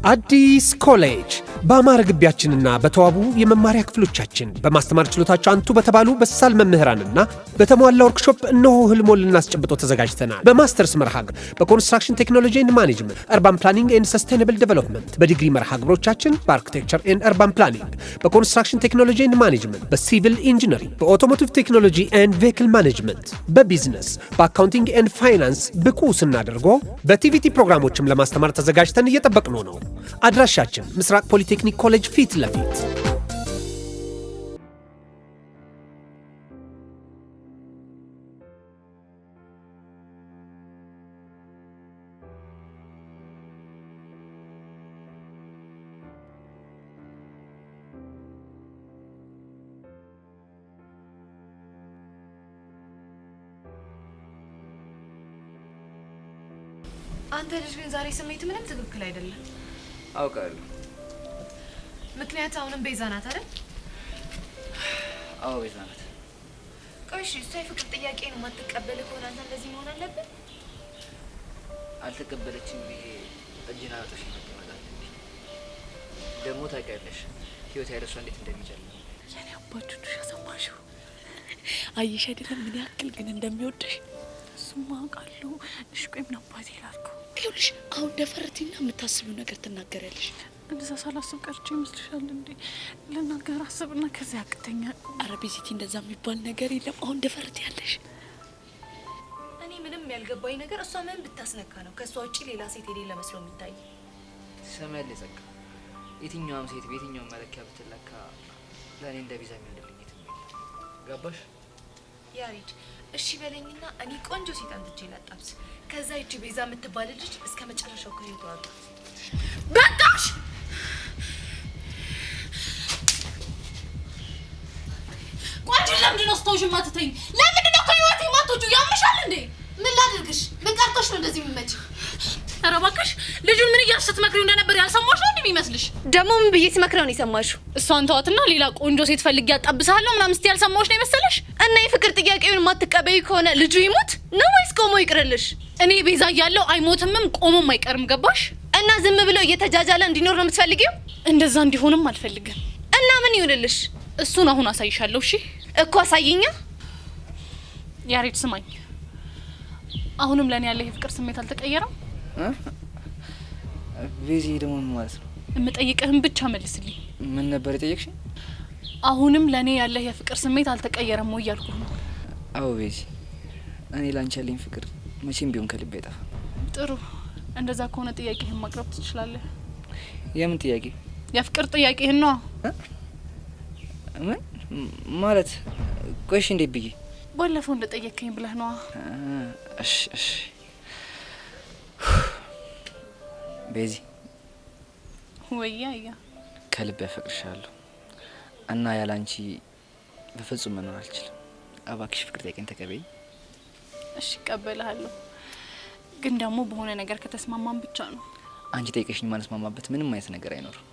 አዲስ ኮሌጅ በአማረ ግቢያችንና በተዋቡ የመማሪያ ክፍሎቻችን በማስተማር ችሎታቸው አንቱ በተባሉ በሳል መምህራንና በተሟላ ወርክሾፕ እነሆ ህልሞን ልናስጨብጦ ተዘጋጅተናል። በማስተርስ መርሃ ግብር በኮንስትራክሽን ቴክኖሎጂ ኤንድ ማኔጅመንት፣ አርባን ፕላኒንግ ኤንድ ሰስቴናብል ዴቨሎፕመንት፣ በዲግሪ መርሃ ግብሮቻችን በአርኪቴክቸር ኤንድ አርባን ፕላኒንግ፣ በኮንስትራክሽን ቴክኖሎጂ ኤንድ ማኔጅመንት፣ በሲቪል ኢንጂነሪንግ፣ በኦቶሞቲቭ ቴክኖሎጂ ኤንድ ቬሂክል ማኔጅመንት፣ በቢዝነስ፣ በአካውንቲንግ ኤንድ ፋይናንስ ብቁ ስናደርጎ በቲቪቲ ፕሮግራሞችም ለማስተማር ተዘጋጅተን እየጠበቅነው ነው። አድራሻችን ምስራቅ ፖሊቴክኒክ ኮሌጅ ፊት ለፊት። አንተ ልጅ ግን ዛሬ ስሜት ምንም ትክክል አይደለም። አውቃለሁ። ምክንያት አሁንም ቤዛ ናት አይደል? አዎ ቤዛ ናት። ቆይ እሺ፣ እሷ የፍቅር ጥያቄን የማትቀበል ከሆነ አንተ እንደዚህ መሆን አለብን? አልተቀበለችም ብዬ እጅና አውጥሽ መጥማታት ደግሞ ታውቂያለሽ ህይወት ያለሷ እንዴት እንደሚጨልም። የኔ አባቱ ዱሻ ሰማሽው? አየሽ አይደለም ምን ያክል ግን እንደሚወድሽ። እሱማ አውቃለሁ። እሺ ቆይ ምን አባቴ ላልኩ? ይኸውልሽ አሁን ደፈርቲና የምታስቢው ነገር ትናገሪያለሽ። እንደዛ ሳላስብ ቀርቼ ይመስልሻል እንዴ? ልናገር አስብና ከዚያ ያቅተኛል። ኧረ ቤዚቲ እንደዛ የሚባል ነገር የለም። አሁን ደፈርቲ ያለሽ። እኔ ምንም ያልገባኝ ነገር እሷ ምን ብታስነካ ነው ከእሷ ውጪ ሌላ ሴት የሌለ መስሎ የሚታይ? ሰማያለ ጸጋ፣ የትኛውም ሴት በየትኛውም መለኪያ ብትለካ ለእኔ እንደ ቤዛ የሚወድልኝ የትም የለም። ገባሽ? ያሬድ እሺ በለኝና እኔ ቆንጆ ሴት አንትቼ ላጣብስ። ከዛ እቺ ቤዛ የምትባል ልጅ እስከ መጨረሻው ከህይወቷ አውጣ። በቃሽ! ቆንጆ ለምንድን ነው ስተውሽ ማትተኝ? ለምንድን ነው ከህይወቴ ማትወጪ? ያምሻል እንዴ? ምን ላድርግሽ? ምን ቀርቶሽ ነው እንደዚህ የሚመች? ኧረ እባክሽ ልጁን ምን እያልሽ ስትመክሪው እንደነበር ያልሰማሽ ነው እንደሚመስልሽ? ደግሞ ምን ብዬ ስመክረው ነው የሰማሽው? እሷን ተዋትና ሌላ ቆንጆ ሴት ፈልጊ ያጣብሳለሁ ምናምን ስትይ ያልሰማሽ ነው የመሰለሽ? እና የፍቅር ጥያቄውን ማትቀበይ ከሆነ ልጁ ይሞት ነው ወይስ ቆሞ ይቅርልሽ? እኔ ቤዛ እያለሁ አይሞትምም ቆሞም አይቀርም። ገባሽ? እና ዝም ብሎ እየተጃጃለ እንዲኖር ነው የምትፈልጊው? እንደዛ እንዲሆንም አልፈልግም። እና ምን ይሁንልሽ? እሱን አሁን አሳይሻለሁ። እሺ እኮ አሳይኛ። ያሬድ ስማኝ፣ አሁንም ለኔ ያለ የፍቅር ስሜት አልተቀየረም? ቤዚ ደግሞ ምን ማለት ነው? እምጠይቅህን ብቻ መልስልኝ። ምን ነበር የጠየቅሽኝ? አሁንም ለኔ ያለ የፍቅር ስሜት አልተቀየረም ወይ ያልኩህ ነው። አዎ ቤዚ፣ እኔ ላንቺ ያለኝ ፍቅር መቼም ቢሆን ከልቤ አይጠፋም። ጥሩ፣ እንደዛ ከሆነ ጥያቄህን ማቅረብ ትችላለህ። የምን ጥያቄ? የፍቅር ጥያቄህን ነው። ምን ማለት? ቆይሽ እንዴት ብዬ? ባለፈው እንደጠየቅከኝ ብለህ ነው። እሺ እሺ ቤዚ፣ ወያ ያ ከልቤ አፈቅርሻለሁ እና ያላንቺ በፍጹም መኖር አልችልም። እባክሽ ፍቅር ጥያቄን ተቀበይ። እሺ እቀበልሃለሁ፣ ግን ደግሞ በሆነ ነገር ከተስማማን ብቻ ነው። አንቺ ጠይቀሽኝ ማንስማማበት ምንም አይነት ነገር አይኖርም።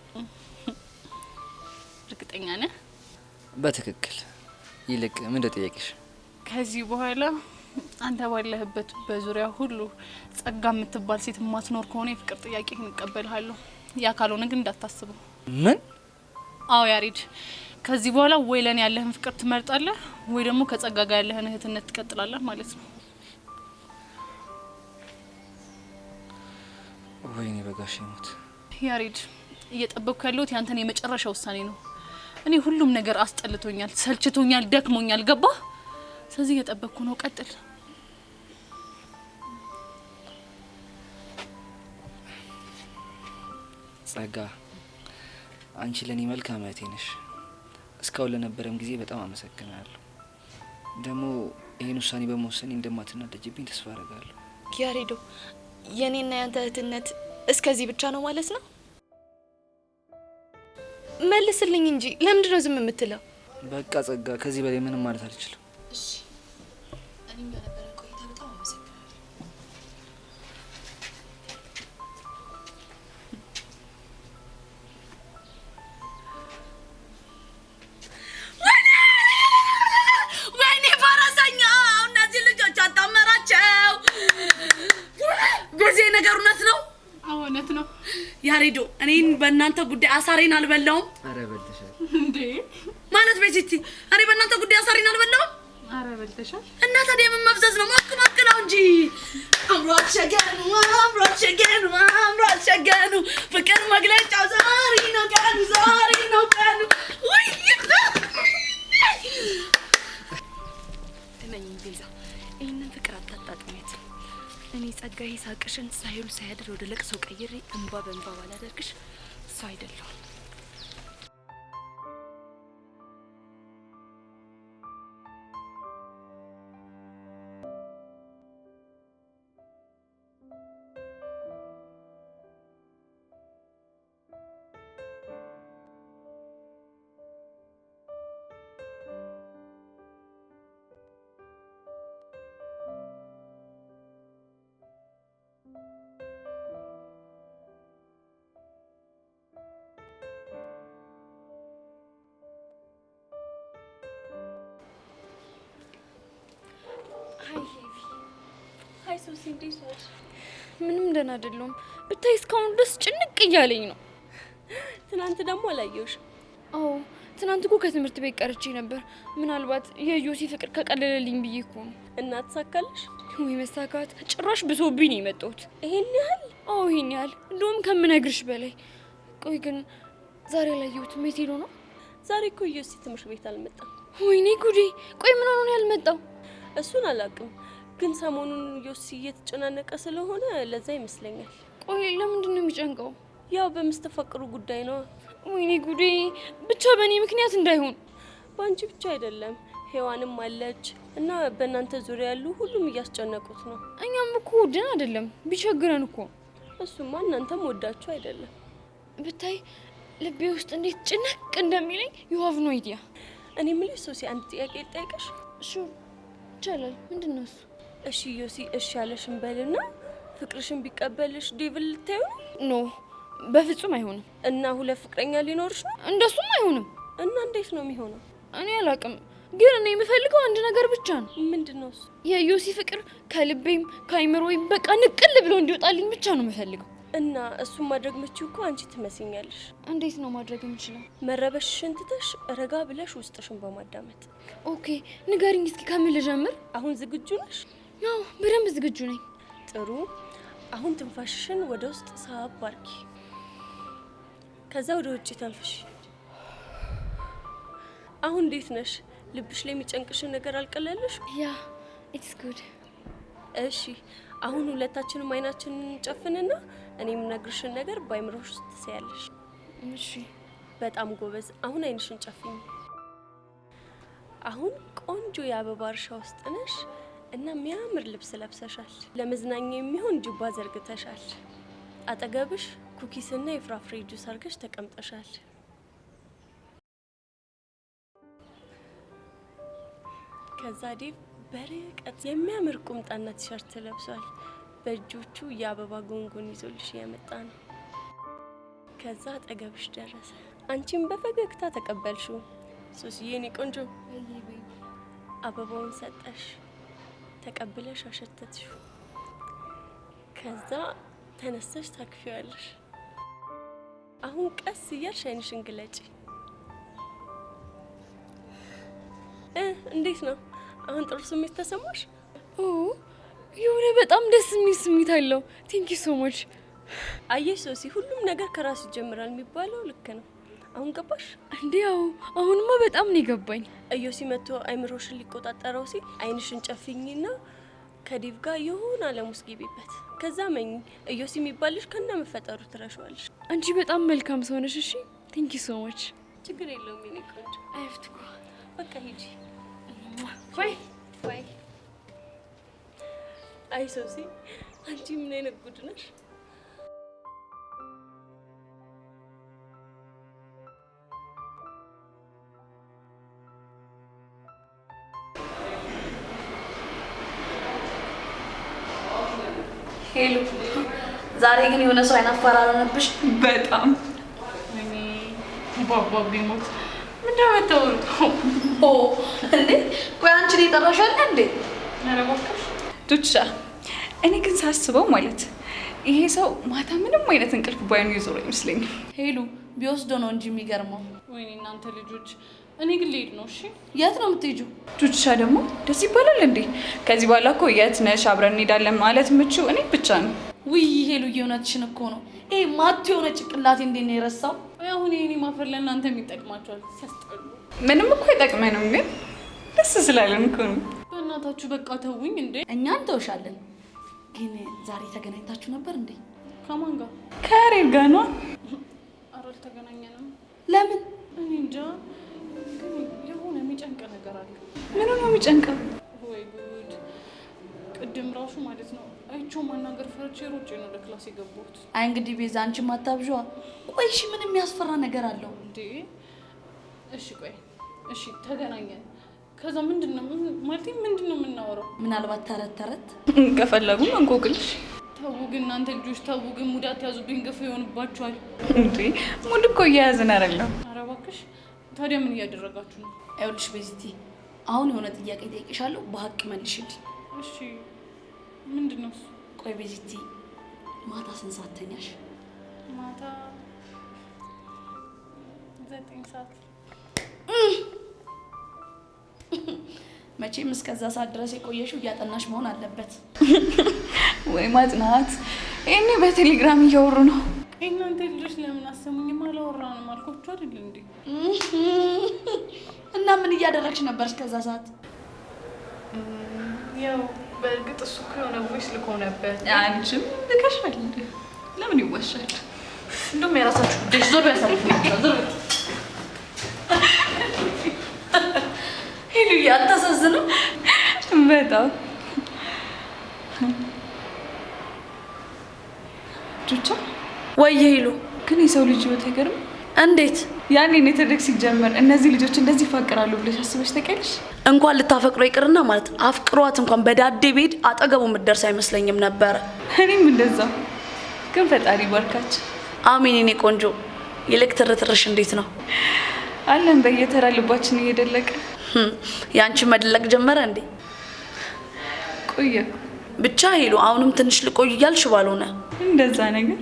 እርግጠኛ ነህ? በትክክል። ይልቅ ምን እንደጠየቅሽ? ከዚህ በኋላ አንተ ባለህበት በዙሪያ ሁሉ ጸጋ የምትባል ሴት ማትኖር ከሆነ የፍቅር ጥያቄህን እቀበልሃለሁ። ያ ካልሆነ ግን እንዳታስበው። ምን? አዎ ያሬድ፣ ከዚህ በኋላ ወይ ለኔ ያለህን ፍቅር ትመርጣለህ ወይ ደግሞ ከጸጋ ጋር ያለህን እህትነት ትቀጥላለህ ማለት ነው። ወይኔ በጋሽ ሞት። ያሬድ፣ እየጠበቅኩ ያለሁት ያንተን የመጨረሻ ውሳኔ ነው። እኔ ሁሉም ነገር አስጠልቶኛል፣ ሰልችቶኛል፣ ደክሞኛል። ገባህ? ስለዚህ እየጠበቅኩ ነው። ቀጥል። ጸጋ፣ አንቺ ለኔ መልካም እህቴ ነሽ። እስካሁን ለነበረም ጊዜ በጣም አመሰግናለሁ። ደግሞ ይሄን ውሳኔ በመወሰኔ እንደማትናደጅብኝ ተስፋ አደርጋለሁ። ያሬዶ፣ የኔና ያንተ እህትነት እስከዚህ ብቻ ነው ማለት ነው? መልስልኝ እንጂ ለምንድን ነው ዝም የምትለው? በቃ ጸጋ፣ ከዚህ በላይ ምንም ማለት አልችልም። እሺ፣ እኔም ለነበረ ቆይታ በጣም አመሰግናለሁ። ወይኔ ፈረሰኛ! እነዚህ ልጆች አጣመራቸው። ጊዜ ነገር እውነት ነው። እውነት ነው። ያሬዶ እኔን በእናንተ ጉዳይ አሳሬን አልበላውም። አረ በልተሻል እንዴ ማለት ቤቲቲ እኔ በእናንተ ጉዳይ አሳሬን አልበላውም። አረ በልተሻል እና ታዲያ ምን መፍዘዝ ነው? ማክ ነው እንጂ አምሮት ሸገኑ ፍቅር መግለጫው ዛሬ ነው ቀኑ ወይ እመኝ ቤዛ ይሄንን ፍቅር አታጣጥሚት። እኔ ጸጋዬ ሳቅሽን ሳይሉ ሳያድር ወደ ለቅሶ ቀይሬ እንባ በእንባ ባላደርግሽ እሱ አይደለሁም። ሃይ ሶሲ እንዴት ነሽ? ምንም ደህና አይደለሁም። ብታይ እስካሁን ድረስ ጭንቅ እያለኝ ነው። ትናንት ደግሞ አላየሁሽም። አዎ ትናንት እኮ ከትምህርት ቤት ቀርቼ ነበር። ምናልባት የዮሲ ፍቅር ከቀለለልኝ ብዬ እኮ ነው። እና ተሳካልሽ? ወይ መሳካት! ጭራሽ ብሶብኝ ነው የመጣሁት። ይሄን ያህል? አዎ ይሄን ያህል፣ እንደውም ከምነግርሽ በላይ። ቆይ ግን ዛሬ አላየሁትም። የት ሄዶ ነው? ዛሬ እኮ ዮሲ ትምህርት ቤት አልመጣም። ወይኔ ጉዴ! ቆይ ምን ሆኖ ነው ያልመጣው? እሱን አላውቅም፣ ግን ሰሞኑን ዮሲ እየተጨናነቀ ስለሆነ ለዛ ይመስለኛል። ቆይ ለምንድን ነው የሚጨንቀው? ያው በምስተፋቅሩ ጉዳይ ነው። ወይኔ ጉዴ! ብቻ በእኔ ምክንያት እንዳይሆን። በአንቺ ብቻ አይደለም፣ ሔዋንም አለች እና በእናንተ ዙሪያ ያሉ ሁሉም እያስጨነቁት ነው። እኛም እኮ ወደን አይደለም፣ ቢቸግረን እኮ። እሱማ እናንተም ወዳችሁ አይደለም። ብታይ ልቤ ውስጥ እንዴት ጭንቅ እንደሚለኝ you have no idea። እኔ የምልሽ ሶሲ አንድ ጥያቄ ልጠይቅሽ? እሺ ይቻላል። ምንድን ነው እሱ? እሺ ዮሲ እሺ ያለሽን በልና ፍቅርሽን ቢቀበልሽ ዴቪል ልታዩ? ኖ በፍጹም አይሆንም። እና ሁለት ፍቅረኛ ሊኖርሽ ነው? እንደሱም አይሆንም። እና እንዴት ነው የሚሆነው? እኔ አላቅም፣ ግን እኔ የምፈልገው አንድ ነገር ብቻ ነው። ምንድነው እሱ? የዮሲ ፍቅር ከልቤም ከአይምሮዬም በቃ ንቅል ብሎ እንዲወጣልኝ ብቻ ነው የምፈልገው። እና እሱን ማድረግ ምችው እኮ አንቺ ትመስኛለሽ። እንዴት ነው ማድረግ የምችለው? መረበሽሽን ትተሽ ረጋ ብለሽ ውስጥሽን በማዳመጥ። ኦኬ ንገሪኝ እስኪ፣ ከምን ልጀምር? አሁን ዝግጁ ነሽ? ያው በደንብ ዝግጁ ነኝ። ጥሩ። አሁን ትንፋሽሽን ወደ ውስጥ ሳብ አድርጊ፣ ከዛ ወደ ውጭ ተንፍሽ። አሁን እንዴት ነሽ? ልብሽ ላይ የሚጨንቅሽን ነገር አልቀለልሽ? ያ ኢትስ ጉድ። እሺ አሁን ሁለታችንም አይናችንን ጨፍንና እኔ የምነግርሽን ነገር በአይምሮሽ ውስጥ ትሰያለሽ። እሺ በጣም ጎበዝ። አሁን አይንሽን ጨፍኝ። አሁን ቆንጆ የአበባ እርሻ ውስጥ ነሽ እና የሚያምር ልብስ ለብሰሻል። ለመዝናኛ የሚሆን ጅባ ዘርግተሻል። አጠገብሽ ኩኪስና የፍራፍሬ ጁስ አርገሽ ተቀምጠሻል። ከዛ ዴቭ በርቀት የሚያምር ቁምጣና ቲሸርት ለብሷል። በእጆቹ የአበባ ጎንጎን ይዞልሽ ያመጣ ነው። ከዛ አጠገብሽ ደረሰ። አንቺም በፈገግታ ተቀበልሽው። ሶስዬ የኔ ቆንጆ አበባውን ሰጠሽ፣ ተቀብለሽ አሸተትሽው። ከዛ ተነስተሽ ታክፊዋለሽ። አሁን ቀስ እያልሽ አይንሽን ግለጪ። እንዴት ነው? አሁን ጥሩ ስሜት ተሰማሽ? ኦ የሆነ በጣም ደስ የሚል ስሜት አለው። ቴንክ ዩ ሶ ማች። አየሽ ሶሲ፣ ሁሉም ነገር ከራስ ይጀምራል የሚባለው ልክ ነው። አሁን ገባሽ እንዴ? ያው አሁንማ በጣም ነው የገባኝ። እዮሲ መጥቶ አይምሮሽን ሊቆጣጠረው ሲል አይንሽን ጨፍኝና ከዲቭ ጋር የሆነ ዓለም ውስጥ ግቢበት። ከዛ መኝ እዮሲ የሚባልሽ ከነ መፈጠሩ ትረሻዋለሽ። አንቺ በጣም መልካም ሰው ነሽ። እሺ ቴንክ ዩ ሶ ማች። ችግር የለውም የኔ ቆንጆ። አይፍትኩ በቃ ሂጂ። ባይ ባይ። አይ ሶሲ፣ አንቺ ምን አይነት ጉድ ነሽ? ሄሎ፣ ዛሬ ግን የሆነ ሰው አይናፋር አልሆነብሽ? በጣም እኔ ባባ ቢሞት ምንድነው የምታወሩት? ኦ እንዴ፣ ቆይ አንቺ ነው የጠራሻል እንዴ? ኧረ እባክሽ ዱቻ። እኔ ግን ሳስበው ማለት ይሄ ሰው ማታ ምንም አይነት እንቅልፍ ባይኑ ይዞር አይመስለኝም። ሄሉ ቢወስዶ ነው እንጂ የሚገርመው። ወይኔ እናንተ ልጆች፣ እኔ ግን ልሄድ ነው። እሺ የት ነው የምትሄጂው? ቹቻ ደግሞ ደስ ይባላል እንዴ? ከዚህ በኋላ እኮ የት ነሽ አብረን እንሄዳለን ማለት የምችው እኔ ብቻ ነው። ውይ ሄሉ የእውነትሽን እኮ ነው። ይሄ ማት የሆነ ጭቅላቴ እንዴት ነው የረሳው? አሁን ይሄኔ ማፈር ለእናንተ የሚጠቅማቸዋል። ሲያስጠሉ። ምንም እኮ አይጠቅመንም፣ ግን ደስ ስላለን እኮ ነው። በእናታችሁ በቃ ተውኝ እንዴ። እኛ እንተውሻለን። ግን ዛሬ ተገናኝታችሁ ነበር እንዴ? ከማን ጋር? ከሬል ጋር ነው። ኧረ አልተገናኘንም። ለምን? እኔ እንጃ፣ ግን የሆነ የሚጨንቅ ነገር አለ። ምን ነው የሚጨንቀው? ወይ ጉድ! ቅድም ራሱ ማለት ነው አይቼው ማናገር ፈርቼ ሮጬ ነው ለክላስ የገባሁት። አይ እንግዲህ ቤዛ አንቺ ማታብዣዋ። ቆይ እሺ ምን የሚያስፈራ ነገር አለው እንዴ? እሺ ቆይ እሺ ተገናኘን። ከዛ ምንድነው የምናወራው? ምናልባት ተረት ከፈለጉ እንቆቅልሽ። ተው ግን እናንተ ልጆች ተው ግን ሙድ አትያዙብኝ፣ ግፍ ይሆንባችኋል። እንዴ ሙድ እኮ እየያዝን አይደለም። ኧረ እባክሽ ታዲያ ምን እያደረጋችሁ ነው? ይኸውልሽ ቤዚቲ አሁን የሆነ ጥያቄ ጠይቅሻለሁ፣ በሀቅ መልሽልኝ። እሺ ምንድነው እሱ? ቆይ ቤዚቲ ማታ ስንት ሰዓት ተኛሽ? ማታ 9 ሰዓት። መቼም እስከዛ ሰዓት ድረስ የቆየሽው እያጠናሽ መሆን አለበት። ወይ ማጥናት! ይሄኔ በቴሌግራም እያወሩ ነው። እናንተ ልጆች ለምን አሰሙኝም? አላወራንም አልኳችሁ አይደል እንዴ? እና ምን እያደረግሽ ነበር እስከዛ ሰዓት? ያው በእርግጥ እሱ እኮ የሆነ ቮይስ ልኮ ነበር። አንቺም ልከሻል እንዴ? ለምን ይዋሻል? እንደውም የራሳችሁ ጉዳይ። ዞር ያሳልፍ ነው። ዞር ሄሉ አታሳዝንም? በጣም ቹቻ። ወይ ሄሉ ግን የሰው ልጅ ህይወት አይገርም? እንዴት? ያኔ ኔትወርክ ሲጀመር እነዚህ ልጆች እንደዚህ ይፋቀራሉ ብለሽ አስበሽ ታውቂያለሽ? እንኳን ልታፈቅሮ ይቅርና ማለት አፍቅሯት እንኳን በዳዴ ቤት አጠገቡ የምትደርስ አይመስለኝም ነበር። እኔም እንደዛ። ግን ፈጣሪ ባርካች። አሜን የኔ ቆንጆ። ይልቅ ትርትርሽ እንዴት ነው? አለን በየተራ ልባችን እየደለቀ። ያንቺ መድለቅ ጀመረ እንዴ? ቆየ ብቻ ሄሉ አሁንም ትንሽ ልቆይ እያልሽ ባልሆነ እንደዛ ነገር።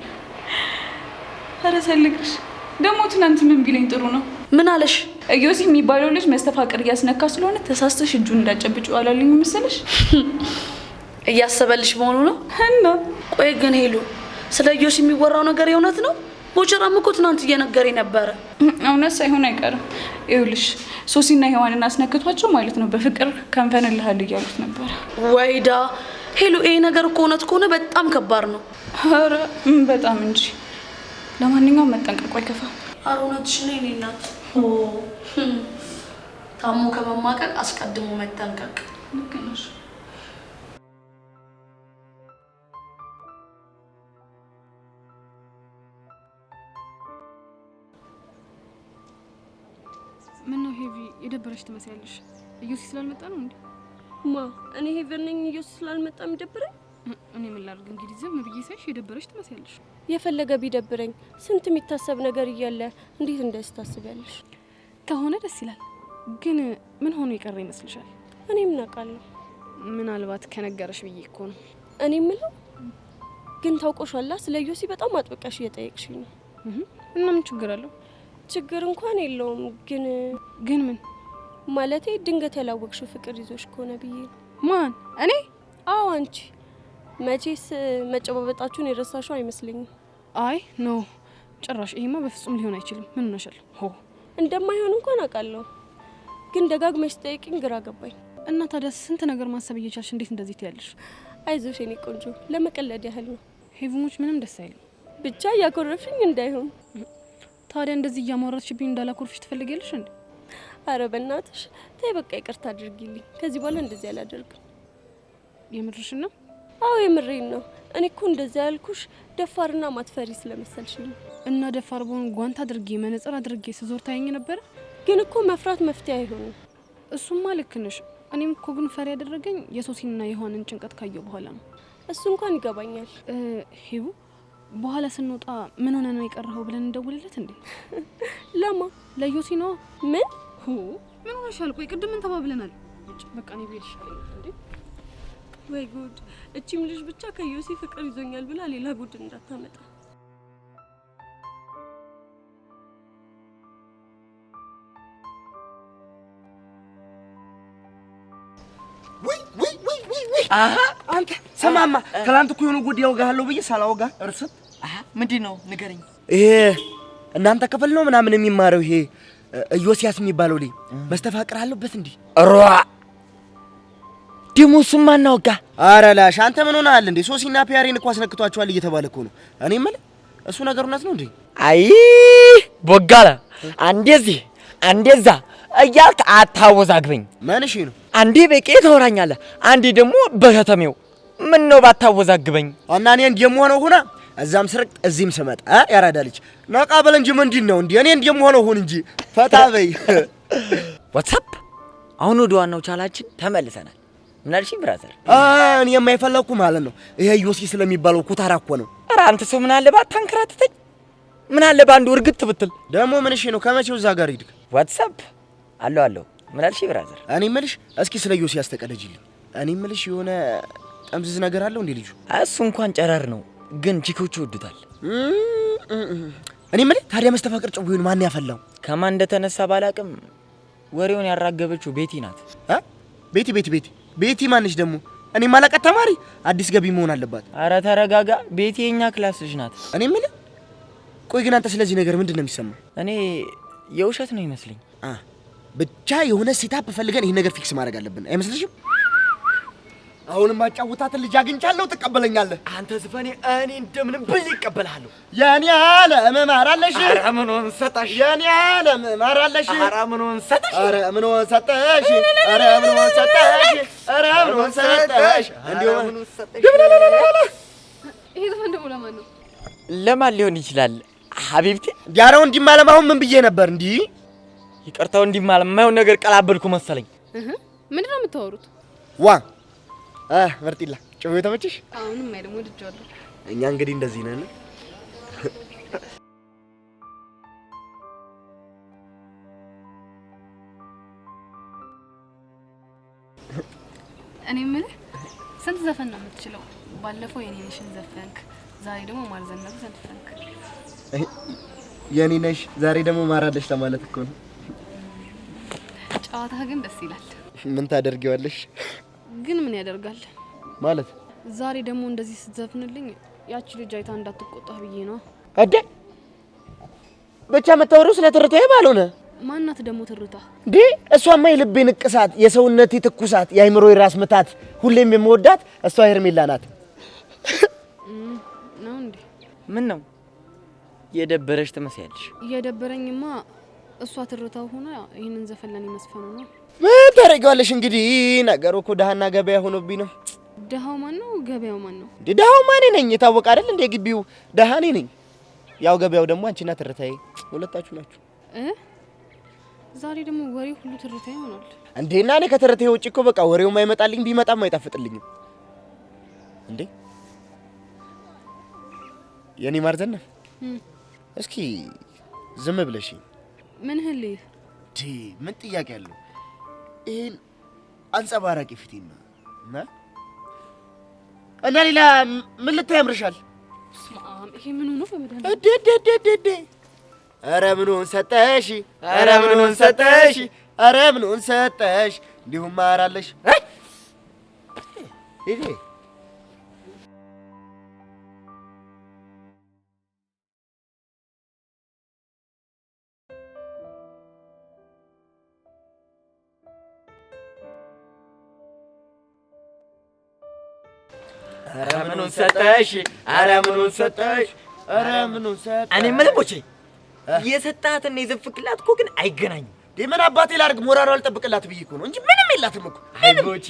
ኧረ ሰልግሽ ደግሞ ትናንት ምን ቢለኝ ጥሩ ነው? ምን አለሽ? እዮሲ የሚባለው ልጅ መስተፋቅር እያስነካ ስለሆነ ተሳስተሽ እጁን እንዳጨብጭው አላለኝ መሰለሽ? እያሰበልሽ መሆኑ ነው? እና ቆይ ግን ሄሉ ስለ እዮሲ የሚወራው ነገር የእውነት ነው? ቦቸራም እኮ ትናንት እየነገረኝ ነበረ። እውነት ሳይሆን አይቀርም። ይኸውልሽ ሶሲና ሔዋንን አስነክቷቸው ማለት ነው በፍቅር ከንፈንልሃል እያሉት ነበረ። ወይዳ ሄሉ ይሄ ነገር እኮ እውነት ከሆነ በጣም ከባድ ነው። ኧረ በጣም እንጂ። ለማንኛውም መጠንቀቁ አይከፋም። ኧረ እውነትሽ ነው የእኔ እናት። ታሞ ከመማቀቅ አስቀድሞ መጠንቀቅ። ልክ ነሽ። ምን ነው ሄቪ የደበረሽ ትመስያለሽ? እዮሲ ስላልመጣ ነው እንዴ? ማ እኔ ሄቨር ነኝ። እዮሲ ስላልመጣ የሚደብረኝ? እኔ ምን ላድርግ እንግዲህ፣ ዝም ብዬ ሳይሽ የደበረሽ ትመስያለሽ። የፈለገ ቢደብረኝ ስንት የሚታሰብ ነገር እያለ እንዴት እንደዚህ ታስቢያለሽ? ከሆነ ደስ ይላል። ግን ምን ሆኖ የቀረ ይመስልሻል? እኔ ምን አውቃለሁ? ምናልባት ከነገረሽ ብዬ እኮ ነው። እኔ የምለው ግን ታውቆሻላ፣ ስለ እዮሲ በጣም አጥብቀሽ እየጠየቅሽኝ ነው። እና ምን ችግር አለው? ችግር እንኳን የለውም። ግን ምን ማለቴ ድንገት ያላወቅሽው ፍቅር ይዞሽ ከሆነ ብዬ ነው። ማን? እኔ? አዎ አንቺ። መቼስ መጨባበጣችሁን የረሳሽው አይመስለኝም። አይ ኖ ጭራሽ፣ ይሄማ በፍጹም ሊሆን አይችልም። ምን ሆነሻል? እንደማይሆን እንኳን አውቃለሁ፣ ግን ደጋግመሽ ጠይቂኝ ግራ ገባኝ። እና ታዲያ ስንት ነገር ማሰብ እየቻልሽ እንዴት እንደዚህ ትያለሽ? አይዞሽ የኔ ቆንጆ፣ ለመቀለድ ያህል ነው። ሄቭሞች ምንም ደስ አይልም። ብቻ እያኮረፍሽኝ እንዳይሆን። ታዲያ እንደዚህ እያማራችብኝ እንዳላኮርፍሽ ትፈልጊያለሽ እንዴ? አረ በእናትሽ ተይ፣ በቃ ይቅርታ አድርጊልኝ። ከዚህ በኋላ እንደዚህ አላደርግም። የምርሽን ነው? አዎ የምሬን ነው። እኔ እኮ እንደዚህ ያልኩሽ ደፋርና ማትፈሪ ስለመሰልሽኝ ነው። እና ደፋር በሆን ጓንት አድርጌ መነጽር አድርጌ ስዞር ታየኝ ነበር። ግን እኮ መፍራት መፍትሄ አይሆንም። እሱማ ልክ ነሽ። እኔም እኮ ግን ፈሪ ያደረገኝ የሶሲና የሆነን ጭንቀት ካየው በኋላ ነው። እሱ እንኳን ይገባኛል። ሄቡ በኋላ ስንወጣ ምን ሆነ ነው የቀረው ብለን እንደውልለት እንዴ? ለማ? ለዮሲ ነው። ምን ምን ሆነሻል? ቆይ ቅድም ምን ተባብለናል? በቃ ነው ቤልሽ እንዴ? ወይ ጉድ! እቺም ልጅ ብቻ ከዮሲ ፍቅር ይዞኛል ብላ ሌላ ጉድ እንዳታመጣ። አሃ አንተ ሰማማ ትላንት እኮ የሆነ ጉድ ያውጋለሁ ብዬ ሳላውጋ እርሱት። አሃ ምንድነው ንገረኝ። ይሄ እናንተ ክፍል ነው ምናምን የሚማረው ይሄ ዮሲያስ የሚባለው ልጅ መስተፋቅር አለበት እንዴ? ሯ ደሞ ስማ እናውጋ። ኧረ ላሽ አንተ ምን ሆነሃል እንዴ? ሶሲና ፒያሬን እኮ አስነክቷቸዋል እየተባለ እኮ ነው። እኔ ማለት እሱ ነገር እውነት ነው እንዴ? አይ ቦጋለ አንዴዚህ አንዴዛ እያልክ አታወዛግበኝ። ማንሽ ነው? አንዴ በቄ ተወራኛለህ፣ አንዴ ደግሞ በከተሜው። ምን ነው ባታወዛግበኝ? እና እኔ እንደምሆነው ሆና እዛም ስርቅ እዚህም ስመጣ ያራዳልች ነቃ በል እንጂ ምንድነው እንዴ? እኔ እንደምሆነው ሆን እንጂ ፈታ በይ። ዋትስአፕ አሁን ወደ ዋናው ቻላችን ተመልሰናል። ምን አልሽኝ ብራዘር? እኔ የማይፈለኩ ማለት ነው ይሄ ዮሲ ስለሚባለው ኩታራ እኮ ነው። ኧረ አንተ ሰው ምን አለ ባታንከራተተኝ፣ ምን አለ ባንዱ እርግጥ ብትል። ደግሞ ምን እሺ ነው ከመቼው እዛ ጋር ሂድክ? ዋትስአፕ አለው ምን አልሽኝ ብራዘር? እኔ የምልሽ እስኪ ስለ ዮሲ ያስተቀደጅልኝ። እኔ የምልሽ የሆነ ጠምዝዝ ነገር አለው እንዴ ልጁ? እሱ እንኳን ጨረር ነው ግን ቺኮቹ ይወዱታል። እኔ የምልህ ታዲያ መስተፋቅር ጭውውን ማን ያፈላው? ከማን እንደተነሳ ባላቅም ወሬውን ያራገበችው ቤቲ ናት። ቤቲ ማንሽ ደግሞ? እኔ ማላቀት ተማሪ አዲስ ገቢ መሆን አለባት። አረ ተረጋጋ፣ ቤቲ የኛ ክላስ ልጅ ናት። እኔ የምልህ ቆይ ግን አንተ ስለዚህ ነገር ምንድነው የሚሰማው? እኔ የውሸት ነው ይመስልኝ። ብቻ የሆነ ሴታፕ ፈልገን ይሄን ነገር ፊክስ ማድረግ አለብን አይመስልሽም? አሁንም አጫውታትን ልጅ አግኝቻለሁ፣ ትቀበለኛለህ? አንተ ዝፈኔ እኔ እንደምንም ብል ይቀበልሃለሁ። የኔ ዓለም ማራለሽ። ኧረ ምኑን ሰጠሽ? የኔ ዓለም ማራለሽ። ኧረ ምኑን ሰጠሽ? ኧረ ምኑን ሰጠሽ? ኧረ ምኑን ሰጠሽ? ኧረ ምኑን ሰጠሽ? እንዴው ምኑን ሰጠሽ? ይሄ ዘፈን ደግሞ ለማን ነው? ለማን ሊሆን ይችላል? ሀቢብቴ ዲያራው እንዲማለም አሁን ምን ብዬ ነበር? እንዲ ይቅርታው እንዲማለም የማይሆን ነገር ቀላበልኩ መሰለኝ። ምንድነው የምታወሩት? ዋ መርጢላ ጭው ተመችሽ? አሁንም ማይ ደግሞ ልጅዋለሁ። እኛ እንግዲህ እንደዚህ ነን። እኔ ምን ስንት ዘፈን ነው የምትችለው? ባለፈው የኔ ነሽን ዘፈንክ፣ ዛሬ ደግሞ ማርዘነብ ዘፈንክ። የኔ ነሽ ዛሬ ደግሞ ማራለሽ ለማለት እኮ ነው። ጨዋታ ግን ደስ ይላል። ምን ታደርጊዋለሽ? ግን ምን ያደርጋል ማለት ዛሬ ደግሞ እንደዚህ ስትዘፍንልኝ ያቺ ልጅ አይታ እንዳትቆጣህ ብዬ ነው። አደ ብቻ መታወሪው ስለተረታዬ ባልሆነ ማናት ደግሞ ትርታ እንዴ? እሷማ የልቤ ንቅሳት፣ የሰውነቴ ትኩሳት፣ የአይምሮዬ ራስ ምታት፣ ሁሌም የምወዳት እሷ ሄርሜላ ናት። ነው እንዴ? ምን ነው የደበረሽ ትመስያለሽ? የደበረኝማ እሷ ትርታው ሆና ይሄንን ዘፈን ለኔ መስፈኑ ነው። ምን ታደርጊዋለሽ እንግዲህ? ነገሩ እኮ ደሃና ገበያ ሆኖብኝ ነው። ደሃው ማን ነው? ገበያው ማን ነው? ደሃው ማን ነኝ? የታወቀ አይደል እንደ ግቢው ደሃ እኔ ነኝ። ያው ገበያው ደግሞ አንቺና ትርታዬ ሁለታችሁ ናችሁ። ዛሬ ደግሞ ወሬ ሁሉ ትርታ ይሆናል እንዴና? እኔ ከትርታዬ ውጪ እኮ በቃ ወሬውም አይመጣልኝ፣ ቢመጣም አይጣፍጥልኝም። እንዴ የኔ ማርዘና እስኪ ዝም ብለሽ ምን ህልህ ምን ጥያቄ አለው? ይሄን አንጸባራቂ ፊቴና እና ሌላ ምን ልታይ ያምርሻል? ስማም ይሄ ምን ነው ፈመዳን? እዴ ኧረ ምኑን ሰጠሽ? ኧረ ምኑን ሰጠሽ? ኧረ ምኑን ሰጠሽ? እንዲሁም ማራለሽ ይሄ ኧረ ምኑን ሰጠሽ? ኧረ ምኑን ሰጠሽ? ኧረ ምኑን ሰጠሽ? እኔ የምልህ የሰጣትና የዘፍክላት እኮ ግን አይገናኝም። ምን አባቴ ላድርግ? ሞራሉ አልጠብቅላት ብዬ እኮ ነው እንጂ ምንም የላትም እኮ። አይቦቼ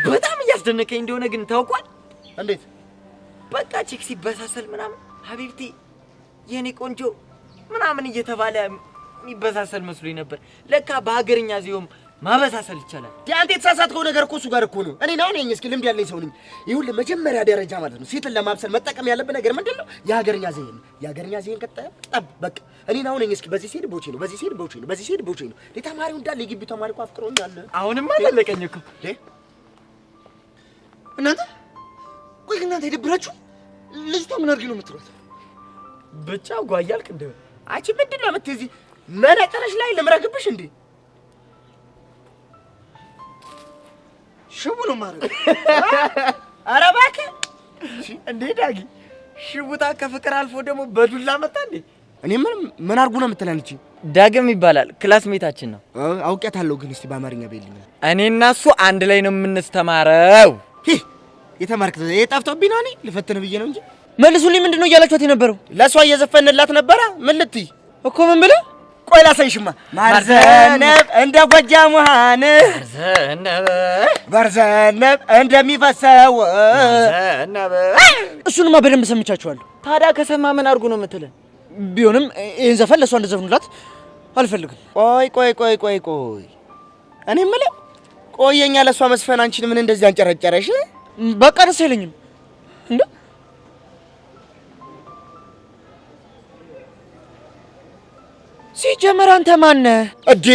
በጣም እያስደነቀኝ እንደሆነ ግን ታውቋል። እንዴት? በቃ ቼክ ሲበሳሰል ምናምን ሀቢብቲ የኔ ቆንጆ ምናምን እየተባለ የሚበሳሰል መስሎኝ ነበር። ለካ በሀገርኛ ዚዮም ማበሳሰል ይቻላል። አንተ የተሳሳትከው ነገር እኮ እሱ ጋር እኮ ነው። እኔ ነው ነኝ። እስኪ ልምድ ያለኝ ሰው ነኝ። ይሁን መጀመሪያ ደረጃ ማለት ነው ሴትን ለማብሰል መጠቀም ያለበት ነገር ምንድነው? የሀገርኛ ዘይን ነው። የሀገርኛ ዘይን ከተጠብ በቃ እኔ ነው ነኝ። እስኪ በዚህ ሴት ቦቼ ነው፣ በዚህ ሴት ቦቼ ነው፣ በዚህ ሴት ቦቼ ነው። ለተማሪው እንዳለ የግቢው ተማሪ እኮ አፍቅሮኛል። አሁንም አላለቀኝ እኮ እናንተ ቆይ እናንተ ይደብራችሁ? ልጅቷ ምን አድርጊ ነው የምትሏት? ብቻ ጓያልክ እንደ አንቺ ምንድን ነው የምትይዚ? መነጠረሽ ላይ ልምረግብሽ እንዴ? ሽቡ ነው ማረግ። ኧረ እባክህ እንዴ ዳጊ፣ ሽቡታ ከፍቅር አልፎ ደግሞ በዱላ መጣ እንዴ? እኔ ምን አድርጉ ነው የምትለን? እቺ ዳግም ይባላል፣ ክላስሜታችን ነው። አውቄያታለሁ፣ ግን እስቲ በአማርኛ በይልኝ። እኔና እሱ አንድ ላይ ነው የምንስተማረው። የተማርክ የጠፍቶብኝ ነው። እኔ ልፈትን ብዬ ነው እንጂ መልሱልኝ። ምንድን ነው እያላችኋት የነበረው? ለእሷ እየዘፈንላት ነበረ። ምን ልትይ እኮ ምን ብለህ? ቆይ ላሳይሽማ። ማርዘነብ እንደ ጎጃም ውሃን ባርዘነብ እንደሚፈሰው ማርዘነብ። እሱንማ በደንብ ሰምቻችኋለሁ። ታዲያ ከሰማ ምን አድርጉ ነው የምትለን? ቢሆንም ይህን ዘፈን ለእሷ እንደዘፍኑላት አልፈልግም። ቆይ እኔ የምለው ቆየኛ ለእሷ መስፈን አንቺን ምን እንደዚህ አንጨረጨረሽ? በቃ ደስ አይለኝም እንዴ? ሲጀመር አንተ ማነህ እንዴ?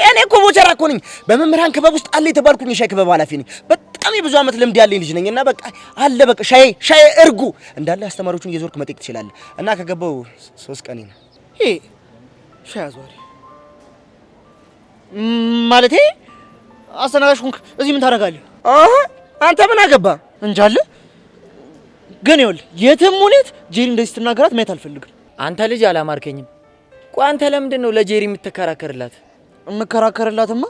እኔ እኮ ቦቸራ እኮ ነኝ። በመምህራን ክበብ ውስጥ አለ የተባልኩኝ የሻይ ክበብ ኃላፊ ነኝ። በጣም የብዙ ዓመት ልምድ ያለኝ ልጅ ነኝ እና በቃ አለ በቃ ሻይ እርጉ እንዳለ አስተማሪዎቹን እየዞርክ መጠየቅ ትችላለህ። እና ከገባው 3 ቀን ነው። ይሄ ሻይ አዟሪ ማለቴ አስተናጋጅ ሆንክ። እዚህ ምን ታደርጋለህ? አንተ ምን አገባ እንጃለ። ግን ይኸውልህ የትም ሁኔት ጄሪ እንደዚህ ስትናገራት ማየት አልፈልግም። አንተ ልጅ አላማርከኝም። ቆይ አንተ ለምንድን ነው ለጄሪ የምትከራከርላት? የምከራከርላትማ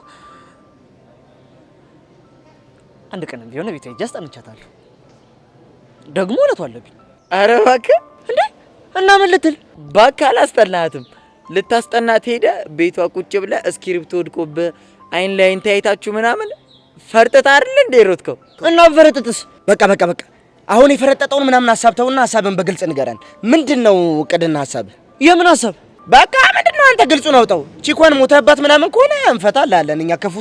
አንድ ቀን ቢሆን ቤቷ ሄጄ አስጠንቻታለሁ። ደግሞ እውነቱ አለብኝ። ኧረ እባክህ እንዴ! እና ምን ልትል? እባክህ አላስጠናትም። ልታስጠናት ሄደህ ቤቷ ቁጭ ብለህ እስክሪብቶ ወድቆብህ አይን ላይን ተያይታችሁ ምናምን ፈርጥጥ አይደል እንዴ ሮትከው? እና ፈረጥጥስ? በቃ አሁን የፈረጠጠውን ምናምን ሀሳብ ተውና ሀሳብን በግልጽ ንገረን። ምንድነው እቅድና ሀሳብ? የምን ሀሳብ? በቃ ምንድነው? አንተ ግልጹን አውጣው። ቺኮን ሞተባት ምናምን ከሆነ እንፈታላለን። እኛ ክፉ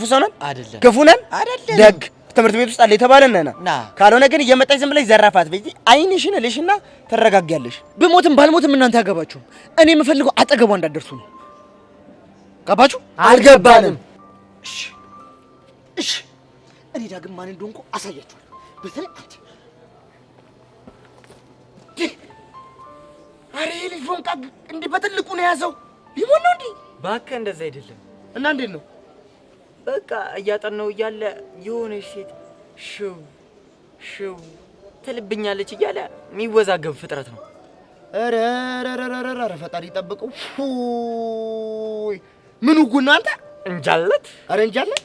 ሰው ነን አይደለም? ክፉ ነን አይደለም? ደግ ትምህርት ቤት ውስጥ አለ የተባለን ነና። ካልሆነ ግን እየመጣች ዝም ብለሽ ዘራፋት በይ። አይንሽን እልሽና ትረጋጊያለሽ። ብሞትም ባልሞትም እናንተ ያገባችሁ። እኔ የምፈልገው አጠገቧ እንዳደርሱ ነው። ገባችሁ? አልገባንም። እሺ እኔ ዳግም ማን እንደሆንኩ አሳያችኋለሁ። በተለይ አንተ አሬ ልጅ ፎንቃ እንዴ በትልቁ ነው ያዘው። ሊሞን ነው እንዴ? እባክህ እንደዛ አይደለም። እና እንዴት ነው? በቃ እያጠናው እያለ የሆነች ሴት ሽው ትልብኛለች እያለ የሚወዛገብ ፍጥረት ነው። ኧረ ፈጣሪ ጠብቀው። ምን ጉድ ነው አንተ? እንጃለት። ኧረ እንጃለት።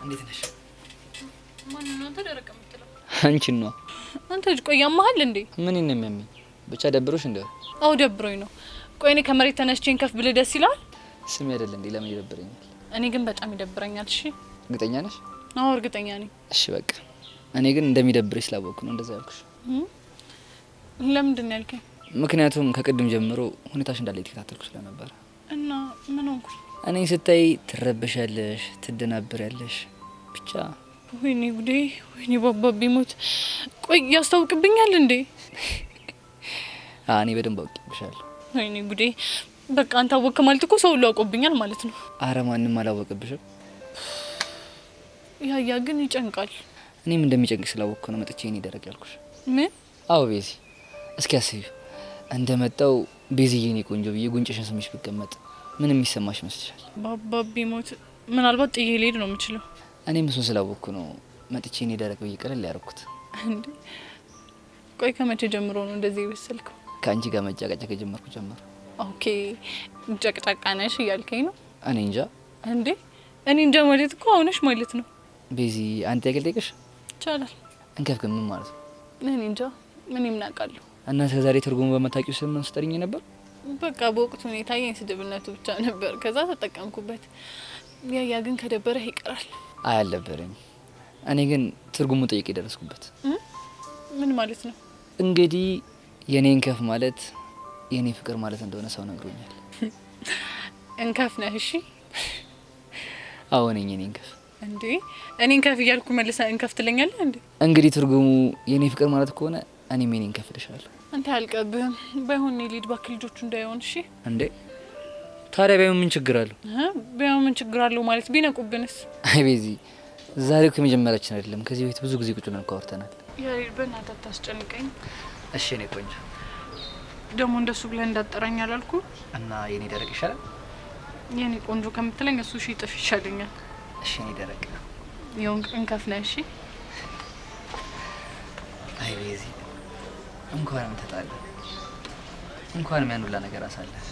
እንዴት ነሽ? ማን ነው አንተ ደረቀ የምትለው? አንቺን ነው። አንተ ልጅ ቆይ ያመሃል እንዴ? ምን ነው የሚያመኝ? ብቻ ደብሮሽ እንዴ? አው ደብሮኝ ነው። ቆይ እኔ ከመሬት ተነስቼን ከፍ ብለ ደስ ይላል? ስሜ አይደል እንዴ? ለምን ይደብረኛል? እኔ ግን በጣም ይደብረኛል። እሺ እርግጠኛ ነሽ? አዎ እርግጠኛ ነኝ። እሺ በቃ እኔ ግን እንደሚደብርሽ ስላወቅኩ ነው እንደዛ ያልኩሽ። ለምንድን ነው ያልከኝ? ምክንያቱም ከቅድም ጀምሮ ሁኔታሽ እንዳለ የተከታተልኩ ስለነበር። እና ምን ሆንኩ? እኔ ስታይ ትረበሻለሽ፣ ትደናበሪያለሽ። ብቻ ወይኔ ጉዴ፣ ወይኔ ባባ ቢሞት። ቆይ ያስታውቅብኛል እንዴ? እኔ በደንብ አውቄብሻለሁ። ወይኔ ጉዴ፣ በቃ አንተ አወቅክ ማለት እኮ ሰው ሁሉ አውቆብኛል ማለት ነው። አረ ማንም አላወቀብሽም። ያ ግን ይጨንቃል። እኔም እንደሚጨንቅ ስላወቅኩ ነው መጥቼ እኔ ደረቅ ያልኩሽ። ምን? አዎ ቤዚ፣ እስኪ አስቢው እንደመጣው ቤዚዬ እኔ ቆንጆ ብዬ ጉንጭሽን ስምሽ ብቀመጥ ምን የሚሰማሽ ይመስልሻል? ባባ ቢሞት ምናልባት ጥዬ ልሄድ ነው የምችለው። እኔም እሱን ስላወቅኩ ነው መጥቼ እኔ ደረቅ ብዬ ቀለል ያደረኩት። እንዴ ቆይ ከመቼ ጀምሮ ነው እንደዚህ የበሰልከው? ከአንቺ ጋር መጨቃጨቅ ጀመርኩ ጀመር። ኦኬ ጨቅጫቃ ነሽ እያልከኝ ነው? እኔ እንጃ። እንዴ እኔ እንጃ ማለት እኮ አሁነሽ ማለት ነው። ቤዚ አንተ ያገልጠቅሽ ይቻላል። እንከፍከም ምን ማለት ነው? እኔ እንጃ ምን ይምናቃለሁ። እና እስከዛሬ ትርጉሙ በመታቂው ስም ነው ስጠሪኝ ነበር። በቃ በወቅቱ ሁኔታ የስድብነቱ ብቻ ነበር። ከዛ ተጠቀምኩበት። ያ ግን ከደበረህ ይቀራል። አያልነበረኝ። እኔ ግን ትርጉሙ ጠይቄ ደረስኩበት። ምን ማለት ነው? እንግዲህ የኔን ከፍ ማለት የኔ ፍቅር ማለት እንደሆነ ሰው ነግሮኛል። እንከፍ ነህ? እሺ አዎ ነኝ የኔን ከፍ። እንዴ እኔን ከፍ እያልኩ መልሰ እንከፍ ትለኛለህ እንዴ? እንግዲህ ትርጉሙ የኔ ፍቅር ማለት ከሆነ እኔም የኔን ከፍ ልሻለሁ። አንተ አልቀብህም። ባይሆን እኔ ልሂድ እባክህ፣ ልጆቹ እንዳይሆን። እሺ እንዴ ታዲያ ባይሆን ምን ችግር አለው? ባይሆን ምን ችግር አለው ማለት ቢነቁብንስ? አይ ቤዚ ዛሬ እኮ የመጀመሪያችን አይደለም። ከዚህ በፊት ብዙ ጊዜ ቁጭ ብለን አውርተናል። ያሬድ በእናትህ አታስጨንቀኝ። እሺ እኔ ቆንጆ ደግሞ እንደሱ ብለህ እንዳጠራኝ አላልኩ? እና የኔ ደረቅ ይሻላል? የኔ ቆንጆ ከምትለኝ እሱ ሺ ጥፍ ይሻለኛል። እሺ እኔ ደረቅ ይሁን እንከፍ ነህ? እሺ አይ ቤዚ እንኳንም ተጣላ፣ እንኳንም ያን ሁላ ነገር አሳለፈ።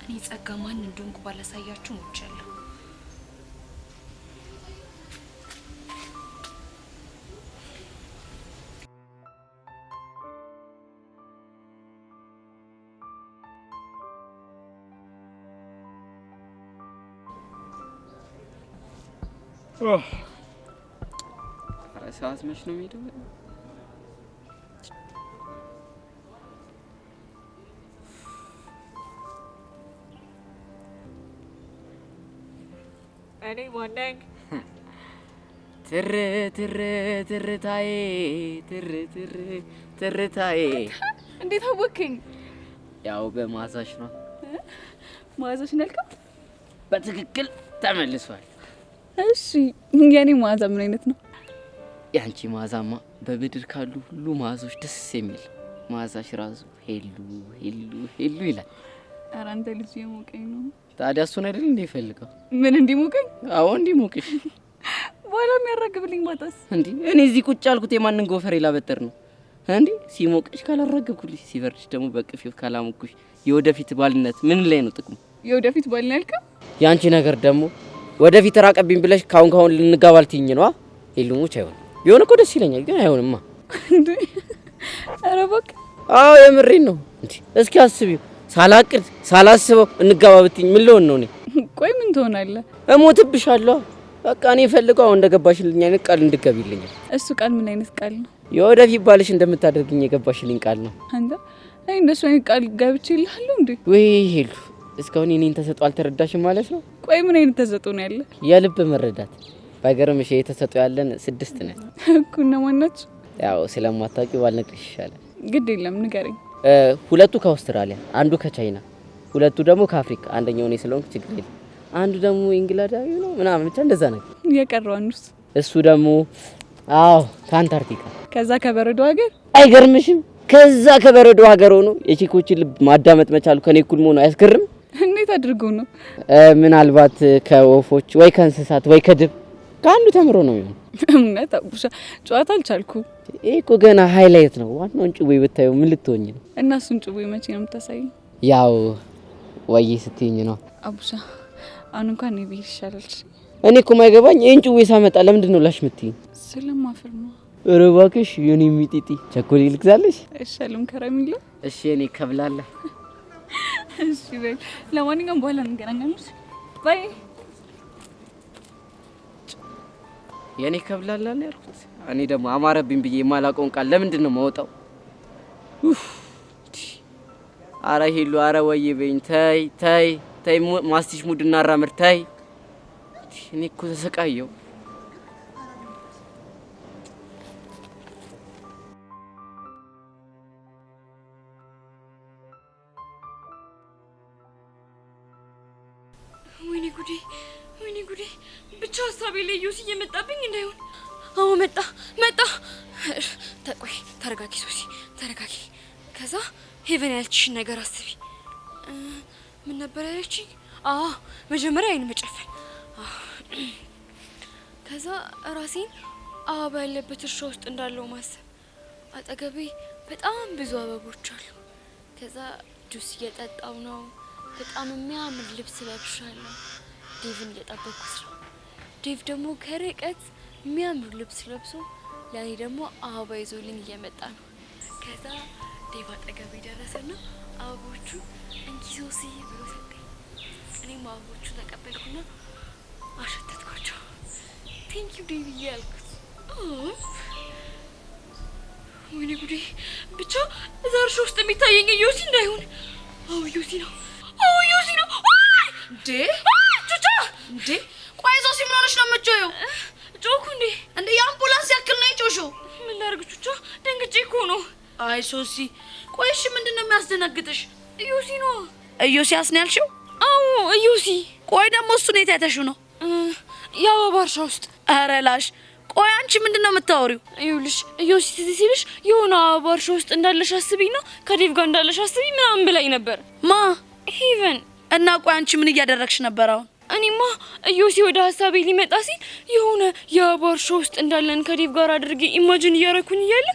እኔ ጸጋ ማን እንደሆንኩ ባላሳያችሁ ሞቻለሁ። ሰዓት መች ነው የሚሄደው? እኔ ማነኝ? ትር ትር ትርታዬ ትር ትር ትርታዬ። እንዴት አወቅኝ? ያው በማዛሽ ነው። ማዛሽ ነልከው? በትክክል ተመልሷል። እሺ የኔ ማዛ ምን አይነት ነው? ያንቺ ማዛማ በምድር ካሉ ሁሉ ማዞች ደስ የሚል ማዛሽ ራሱ ሄሉ ሄሉ ሄሉ ይላል። ኧረ አንተ ልጅ የሞቀኝ ነው። ታዲያ እሱን አይደል እንደ ይፈልገው? ምን እንዲሞቀኝ? አዎ እንዲሞቅሽ። በኋላ የሚያራግብልኝ ማጣስ እንዴ? እኔ እዚህ ቁጭ ያልኩት የማንን ጎፈሬ ላበጠር ነው እንዴ? ሲሞቅሽ ካላራገብኩልሽ፣ ሲበርድሽ ደግሞ በቅፊው ካላሞቅኩሽ የወደፊት ባልነት ምን ላይ ነው ጥቅሙ? የወደፊት ባል ያልከው? ያንቺ ነገር ደግሞ ወደፊት ራቀብኝ ብለሽ ካሁን ልንጋባ ልትይኝ ነው? ሄሉሞች አይሆንም። ቢሆን እኮ ደስ ይለኛል፣ ግን አይሆንማ። እንዴ ኧረ እባክህ። አዎ የምሬን ነው። እንዴ እስኪ አስቢው፣ ሳላቅድ ሳላስበው እንጋባ ብትይኝ ምን ልሆን ነው እኔ? ቆይ ምን ትሆናለህ? እሞትብሻለሁ። በቃ እኔ ፈልገው አሁን እንደገባሽልኝ አይነት ቃል እንድትገቢልኝ። እሱ ቃል ምን አይነት ቃል ነው? የወደፊት ባልሽ እንደምታደርግኝ የገባሽልኝ ቃል ነው። አንተ አይ እንደሱ አይነት ቃል ገብቼልሃለሁ እንዴ? ወይ ሄሉ፣ እስካሁን የኔን ተሰጥኦ አልተረዳሽም ማለት ነው? ቆይ ምን አይነት ተሰጥኦ ነው ያለ? የልብ መረዳት። ባይገርምሽ የተሰጥኦ ያለን 6 ነን እኮ። እነማን ናቸው? ያው ስለማታውቂው ባልነግርሽ ይሻላል። ግድ የለም ንገረኝ። ሁለቱ ከአውስትራሊያ፣ አንዱ ከቻይና፣ ሁለቱ ደግሞ ከአፍሪካ። አንደኛው እኔ ስለሆንኩ ችግር የለም። አንዱ ደግሞ እንግሊዛዊ ነው ምናምን ብቻ እንደዛ ነገር። የቀረው አንዱስ? እሱ ደግሞ አዎ ከአንታርክቲካ። ከዛ ከበረዶ ሀገር። አይገርምሽም? ከዛ ከበረዶ ሀገር ሆኖ የቺኮችን ልብ ማዳመጥ መቻሉ ከኔ እኩል መሆኑ አያስገርም? እንዴት አድርገው ነው? ምናልባት ከወፎች ወይ ከእንስሳት ወይ ከድብ ከአንዱ ተምሮ ነው የሚሆነው። እውነት አቡሻ ጨዋታ አልቻልኩም። ይሄ እኮ ገና ሃይላይት ነው። ዋናውን ጭዌ ብታዩ ምን ልትሆኝ ነው? እና እሱን ጭዌ መቼ ነው የምታሳይኝ? ያው ወይ ስትይኝ ነው። አቡሻ አሁን እንኳን እኔ ብሄድ ይሻላል። እኔ እኮ የማይገባኝ ይሄን ጭዌ ሳመጣ ለምንድን ነው ላሽ የምትይኝ? ስለማፈር ነው። ኧረ እባክሽ የኔ ሚጢጢ ቸኮሌት ልግዛልሽ? እሻለም ከረሚላ። እሺ እኔ ከብላለ። እሺ በይ። ለማንኛውም በኋላ እንገናኛለን። ባይ። የኔ ከብላላ ነው ያልኩት። እኔ ደግሞ አማረብኝ ብዬ የማላውቀውን ቃል ለምንድን ነው የማወጣው? አረ ሄሉ፣ አረ ወይ በይኝ። ተይ ተይ ተይ፣ ማስቲሽ ሙድ እናራምድ። ተይ እኔ እኮ ተሰቃየው። ወይኔ ጉዴ፣ ወይኔ ጉዴ! ብቻ ሀሳቤ ላይ ዮሲ እየመጣብኝ እንዳይሆን። አዎ መጣ መጣ። ተቆይ፣ ተረጋጊ ሶሲ፣ ተረጋጊ። ከዛ ሄቨን ያልችሽን ነገር አስቢ። ምን ነበር ያለችኝ? መጀመሪያ አይን መጨፈን። ከዛ ራሴን አበባ ያለበት እርሻ ውስጥ እንዳለው ማሰብ። አጠገቤ በጣም ብዙ አበቦች አሉ። ከዛ ጁስ እየጠጣው ነው። በጣም የሚያምር ልብስ ለብሻለሁ። ዴቭን እየጠበቅኩት ነው። ዴቭ ደግሞ ከርቀት የሚያምር ልብስ ለብሶ ለኔ ደግሞ አበባ ይዞልኝ እየመጣ ነው። ከዛ ዴቭ አጠገቤ ደረሰና አበቦቹ እንኪ ሶሲ ብሎ ሰጠኝ። እኔም አበቦቹ ተቀበልኩና አሸተትኳቸው። ቴንክ ዩ ዴቪዬ ያልኩት። ወይኔ ጉዴ! ብቻ እዛ እርሻ ውስጥ የሚታየኝ ዮሲ እንዳይሆን። አዎ ዮሲ ነው። አዎ ዮሲ ነው። እንዴ ቹቻ! እንዴ ቆይ ሶሲ ምን ሆነሽ ነው የምትጮይው? ጮኩ እንዴ? እንዴ የአምቡላንስ ያክል ነው የጮሽው? ምን ላድርግ ቹቻ? ደንግጬ እኮ ነው። አይ ሶሲ ቆይ እሺ ምንድነው የሚያስደነግጥሽ? ዮሲ ነው። ኢዮስያስ ነው ያልሽው? አዎ ዮሲ። ቆይ ደግሞ እሱን የት አይተሽው ነው? የአበባ እርሻ ውስጥ። ኧረ ላሽ ቆይ አንቺ ምንድነው የምታወሪው? ይኸውልሽ ዮሲ ትዝ ሲልሽ የሆነ አበባ እርሻ ውስጥ እንዳለሽ አስቢና ከዴቭ ጋር እንዳለሽ አስቢ ምናምን ብላኝ ነበር። ማ? ሄቨን። እና ቆይ አንቺ ምን እያደረግሽ ነበር አሁን? እኔማ ዮሲ ወደ ሀሳቤ ሊመጣ ሲል የሆነ የአበባ እርሻ ውስጥ እንዳለን ከዴቭ ጋር አድርጌ ኢማጂን እያረኩኝ እያለ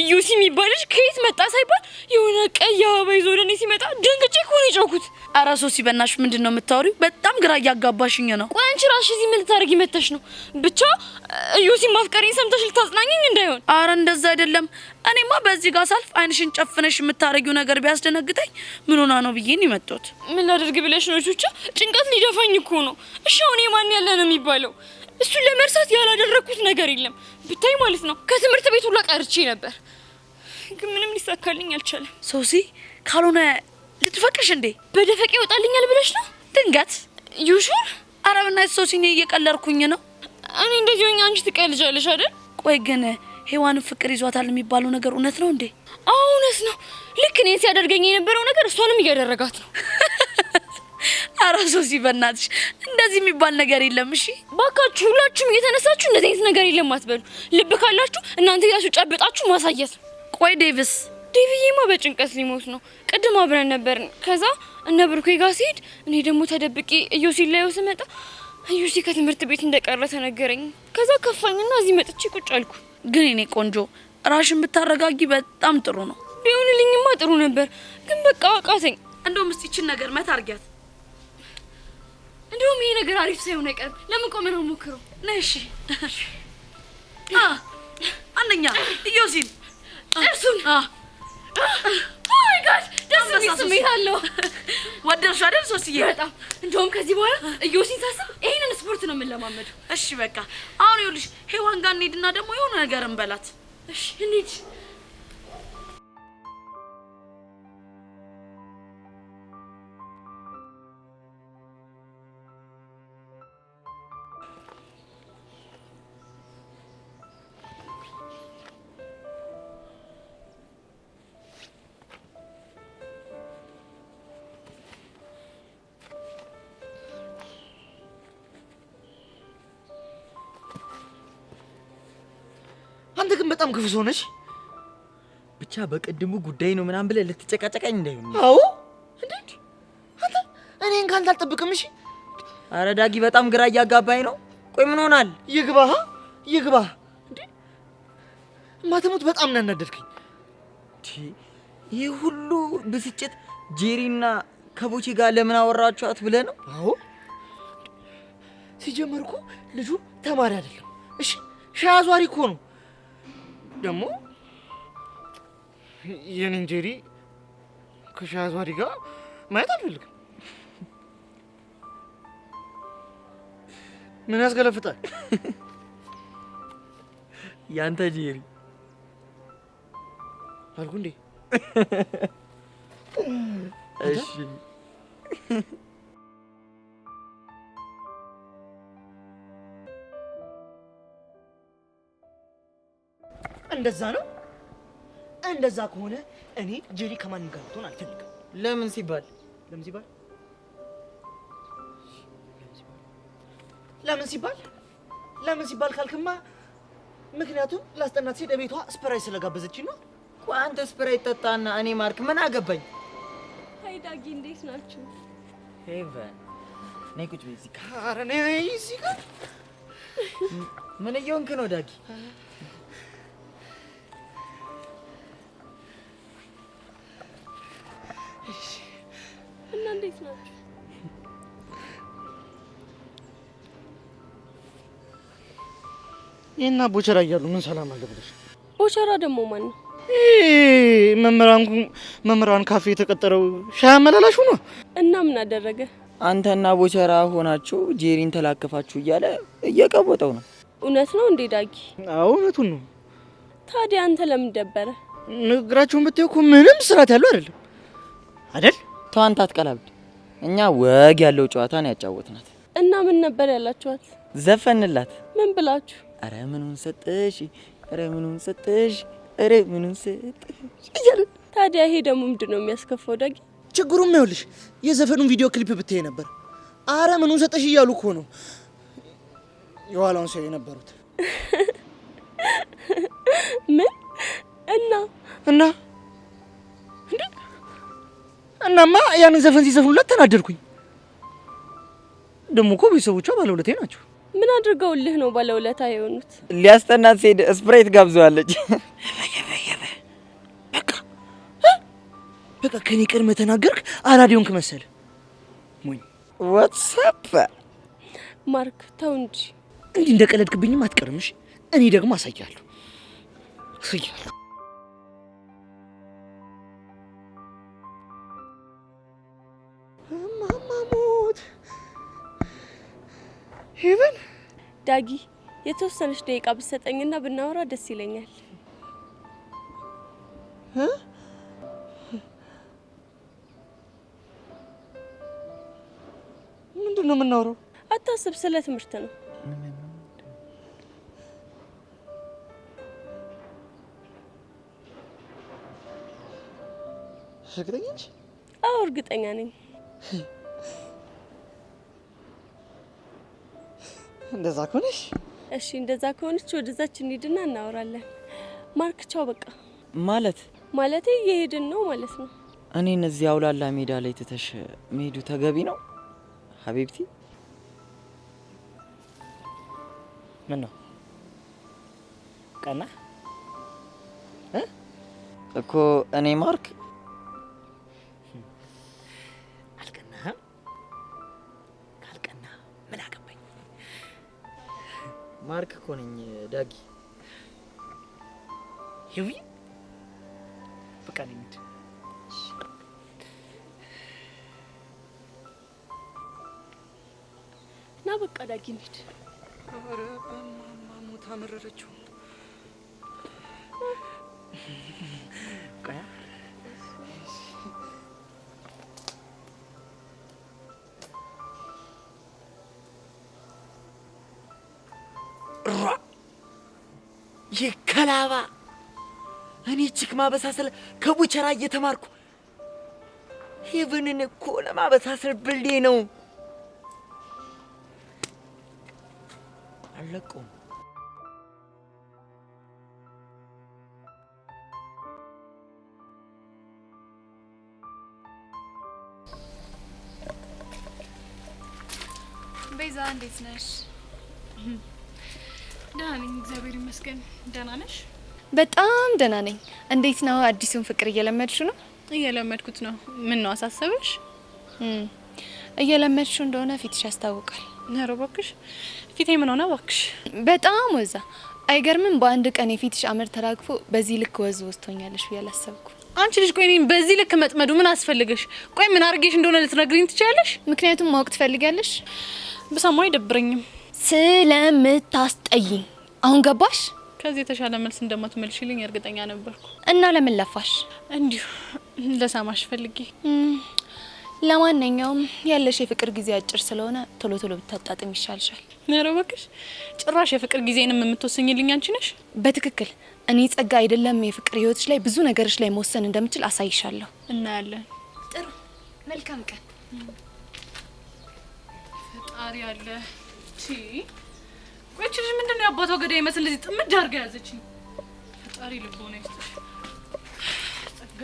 ዮሲ የሚባልሽ ከየት መጣ ሳይባል የሆነ ቀይ አበባ ይዞ ወደ እኔ ሲመጣ ደንግጬ እኮ ነው የጮኩት። ኧረ ሶሲ በእናትሽ ምንድነው የምታወሪው? በጣም ግራ እያጋባሽኝ ነው። ቆይ አንቺ ራስሽ እዚህ ምን ልታደርጊ መተሽ ነው? ብቻ ዮሲ ማፍቀሬን ሰምተሽ ልታጽናኝኝ እንዳይሆን። ኧረ እንደዛ አይደለም። እኔማ በዚህ ጋር ሳልፍ አይንሽን ጨፍነሽ የምታረጊው ነገር ቢያስደነግጠኝ ምን ሆና ነው ብዬ ነው የመጣሁት። ምን ላደርግ ብለሽ ነው ቹቻ? ጭንቀት ሊደፋኝ እኮ ነው። እሺ አሁን የማን ያለ ነው የሚባለው? እሱን ለመርሳት ያላደረኩት ነገር የለም ብታይ ማለት ነው። ከትምህርት ቤት ሁላ ቀርቼ ነበር፣ ግን ምንም ሊሳካልኝ አልቻለም። ሶሲ ካልሆነ ልትፈቅሽ እንዴ? በደፈቅ ይወጣልኛል ብለሽ ነው? ድንገት ዩሹር? ኧረ በእናትሽ ሶሲ እኔ እየቀለድኩኝ ነው። እኔ እንደዚህ ሆኜ አንቺ ትቀልጃለሽ አይደል? ቆይ ግን ሔዋን ፍቅር ይዟታል የሚባለው ነገር እውነት ነው እንዴ? አዎ እውነት ነው። ልክ እኔን ሲያደርገኝ የነበረው ነገር እሷንም እያደረጋት ነው። ኧረ ሶሲ በእናትሽ እንደዚህ የሚባል ነገር የለም። እሺ ባካችሁ ሁላችሁም እየተነሳችሁ እንደዚህ አይነት ነገር የለም አትበሉ። ልብ ካላችሁ እናንተ ያሱ ጨብጣችሁ ማሳየት ነው። ቆይ ዴቭስ? ዴቪዬማ በጭንቀት ሊሞት ነው። ቅድም አብረን ነበርን። ከዛ እነ ብሩኬ ጋር ሲሄድ እኔ ደግሞ ተደብቄ ኢዮሲን ላየው ስመጣ ኢዮሲ ከትምህርት ቤት እንደቀረ ተነገረኝ። ከዛ ከፋኝና እዚህ መጥቼ ቁጭ አልኩ። ግን እኔ ቆንጆ ራሽን ብታረጋጊ በጣም ጥሩ ነው። ቢሆንልኝማ ጥሩ ነበር፣ ግን በቃ አቃተኝ። እንደውም እስቲ ይችን ነገር መት አርጊያት። እንደውም ይሄ ነገር አሪፍ ሳይሆን አይቀርም። ለምን ቆመን ሞክረው? ነሽ አንደኛ ኢዮሲን እርሱን ኦይ ጋድ ደስ የሚል ስሜት አለው። ወደድሽ አይደል ሶስዬ? በጣም እንደውም ከዚህ በኋላ ኢዮሲን ሳስብ ይሄንን ስፖርት ነው የምንለማመደው። እሺ በቃ አሁን ይኸውልሽ ሔዋን ጋር እንሂድና ደግሞ የሆነ ነገር እንበላት። እሺ እንሂድ። አንተ ግን በጣም ክፉ ሰው ነሽ። ብቻ በቅድሙ ጉዳይ ነው ምናምን ብለህ ልትጨቃጨቀኝ እንዳይሆን። አዎ እንዴት አንተ እኔን ካንተ አልጠብቅም። እሺ ኧረ ዳጊ በጣም ግራ እያጋባኝ ነው። ቆይ ምን ሆናል? ይግባህ ይግባህ። እንዴ ማተሙት በጣም ነው ያናደድከኝ። ይሄ ሁሉ ብስጭት ጄሪና ከቦቼ ጋር ለምን አወራችኋት ብለህ ነው? አዎ ሲጀመር እኮ ልጁ ተማሪ አይደለም። እሺ ሻይ አዟሪ እኮ ነው። ደግሞ የኔን ጄሪ ከሻይ አዟሪ ጋር ማየት አልፈልግም። ምን ያስገለፍጣል? ያንተ ጄሪ አልኩ እንዴ? እሺ እንደዛ ነው። እንደዛ ከሆነ እኔ ጄሪ ከማንም ጋር ልትሆን አልፈልግም። ለምን ሲባል ለምን ሲባል ካልክማ ምክንያቱም ላስጠናት ሴት ቤቷ ስፕራይ ስለጋበዘችኝ ነው። ቆይ አንተ ስፕራይ ጠጣና እኔ ማርክ ምን አገባኝ? ሃይ ዳጊ እንዴት ናችሁ? ሄቨን ነይ ቁጭ በይ እዚህ ጋር። ኧረ ነይ እዚህ ጋር። ምን እየሆንክ ነው ዳጊ? እና እንዴት ናችሁ? ይሄና ቦቸራ እያሉ ምን ሰላም አለ ብለሽ? ቦቸራ ደግሞ ማን ነው? መምህራን ካፌ የተቀጠረው ሻይ አመላላሹ ነው። እና ምን አደረገ? አንተና ቦቸራ ሆናችሁ ጄሪን ተላከፋችሁ እያለ እየቀወጠው ነው። እውነት ነው እንዴ ዳጊ? አዎ እውነቱን ነው። ታዲያ አንተ ለምን ደበረ? ንግግራችሁን ብትይው እኮ ምንም ስርዓት ያለው አይደለም አይደል? ተው አንተ አትቀላብድ። እኛ ወግ ያለው ጨዋታ ነው ያጫወትናት። እና ምን ነበር ያላችኋት? ዘፈንላት። ምን ብላችሁ? አረ ምኑን ሰጠሽ፣ አረ ምኑን ሰጠሽ፣ አረ ምኑን ሰጠሽ እያለ። ታዲያ ይሄ ደግሞ ምንድነው የሚያስከፋው ዳጊ? ችግሩም ይኸውልሽ የዘፈኑን ቪዲዮ ክሊፕ ብትይ ነበር። አረ ምኑን ሰጠሽ እያሉ እኮ ነው የኋላውን ሰው የነበሩት። ምን እና እናማ ያንን ዘፈን ሲዘፍኑላት ተናደድኩኝ። ደግሞ እኮ ቤተሰቦቿ ባለውለቴ ናቸው። ምን አድርገውልህ ነው ባለውለታ የሆኑት? ሊያስጠናት ሲሄድ ስፕራይት ጋብዘዋለች። በቃ ከኔ ቀድመ ተናገርክ አራዲዮንክ መሰል ሞኝ። ዋትስአፕ ማርክ ተው እንጂ እንዲህ እንደቀለድክብኝም አትቀርምሽ። እኔ ደግሞ አሳያለሁ። ማማሙት ሄቨን ዳጊ የተወሰነች ደቂቃ ብትሰጠኝና ብናወራ ደስ ይለኛል። ምንድነው የምናወራው? አታስብ፣ ስለ ትምህርት ነው። እርግጠኛ ነሽ? አዎ እርግጠኛ ነኝ። እንደዛ ከሆነሽ እሺ፣ እንደዛ ከሆነች ወደዛች እንሂድና እናወራለን። ማርክ ቻው። በቃ ማለቴ እየሄድን ነው ማለት ነው። እኔ እነዚህ አውላላ ሜዳ ላይ ትተሽ መሄዱ ተገቢ ነው ሀቢብቲ? ምን ነው ቀና እኮ እኔ ማርክ አልቀናህም? ካልቀና ምን አገባኝ? ማርክ እኮ ነኝ ዳጊ። ይዊ በቃ ነኝ። ና በቃ ዳጊ እንሂድ። ኧረ በማማ ሞታ መረረችው። ቆያ ይከላባ እኔ ቺክ ማበሳሰል ከቡቸራ እየተማርኩ ሄቨንን እኮ ለማበሳሰል ብልዴ ነው። አለቀው። ቤዛ እንዴት ነሽ? ደህና ነኝ እግዚአብሔር ይመስገን። ደህና ነሽ? በጣም ደህና ነኝ። እንዴት ነው አዲሱን ፍቅር እየለመድሽ ነው? እየለመድኩት ነው። ምን ነው አሳሰበሽ? እየለመድሽ እንደሆነ ፊትሽ ያስታውቃል። ኧረ እባክሽ ፊቴ ምን ሆነ እባክሽ? በጣም ወዛ። አይገርምም? በአንድ ቀን የፊትሽ አመር ተራግፎ በዚህ ልክ ወዝ ወስቶኛለሽ ብዬ አላሰብኩ። አንቺ ልጅ ቆይ እኔን በዚህ ልክ መጥመዱ ምን አስፈልገሽ? ቆይ ምን አርጌሽ እንደሆነ ልትነግሪኝ ትችያለሽ? ምክንያቱም ማወቅ ትፈልጊያለሽ? ብሰማው አይደብረኝም። ስለምታስጠይኝ አሁን ገባሽ? ከዚህ የተሻለ መልስ እንደማትመልሽልኝ እርግጠኛ ነበርኩ። እና ለምን ለፋሽ? እንዲሁ ለሰማሽ ፈልጌ። ለማንኛውም ያለሽ የፍቅር ጊዜ አጭር ስለሆነ ቶሎ ቶሎ ብታጣጥም ይሻልሻል። ኧረ እባክሽ ጭራሽ የፍቅር ጊዜንም የምትወስኝልኝ አንቺ ነሽ? በትክክል እኔ ጸጋ አይደለም የፍቅር ህይወትሽ ላይ ብዙ ነገሮች ላይ መወሰን እንደምችል አሳይሻለሁ። እናያለን። ጥሩ መልካም ቀን። ፈጣሪ አለ። ቆይ እቺ ልጅ ምንድነው ያባቷ ገዳይ መስል እንደዚህ ጥምድ አድርጋ ያዘችኝ? ፈጣሪ ልቦና ይስጥሽ ጸጋ።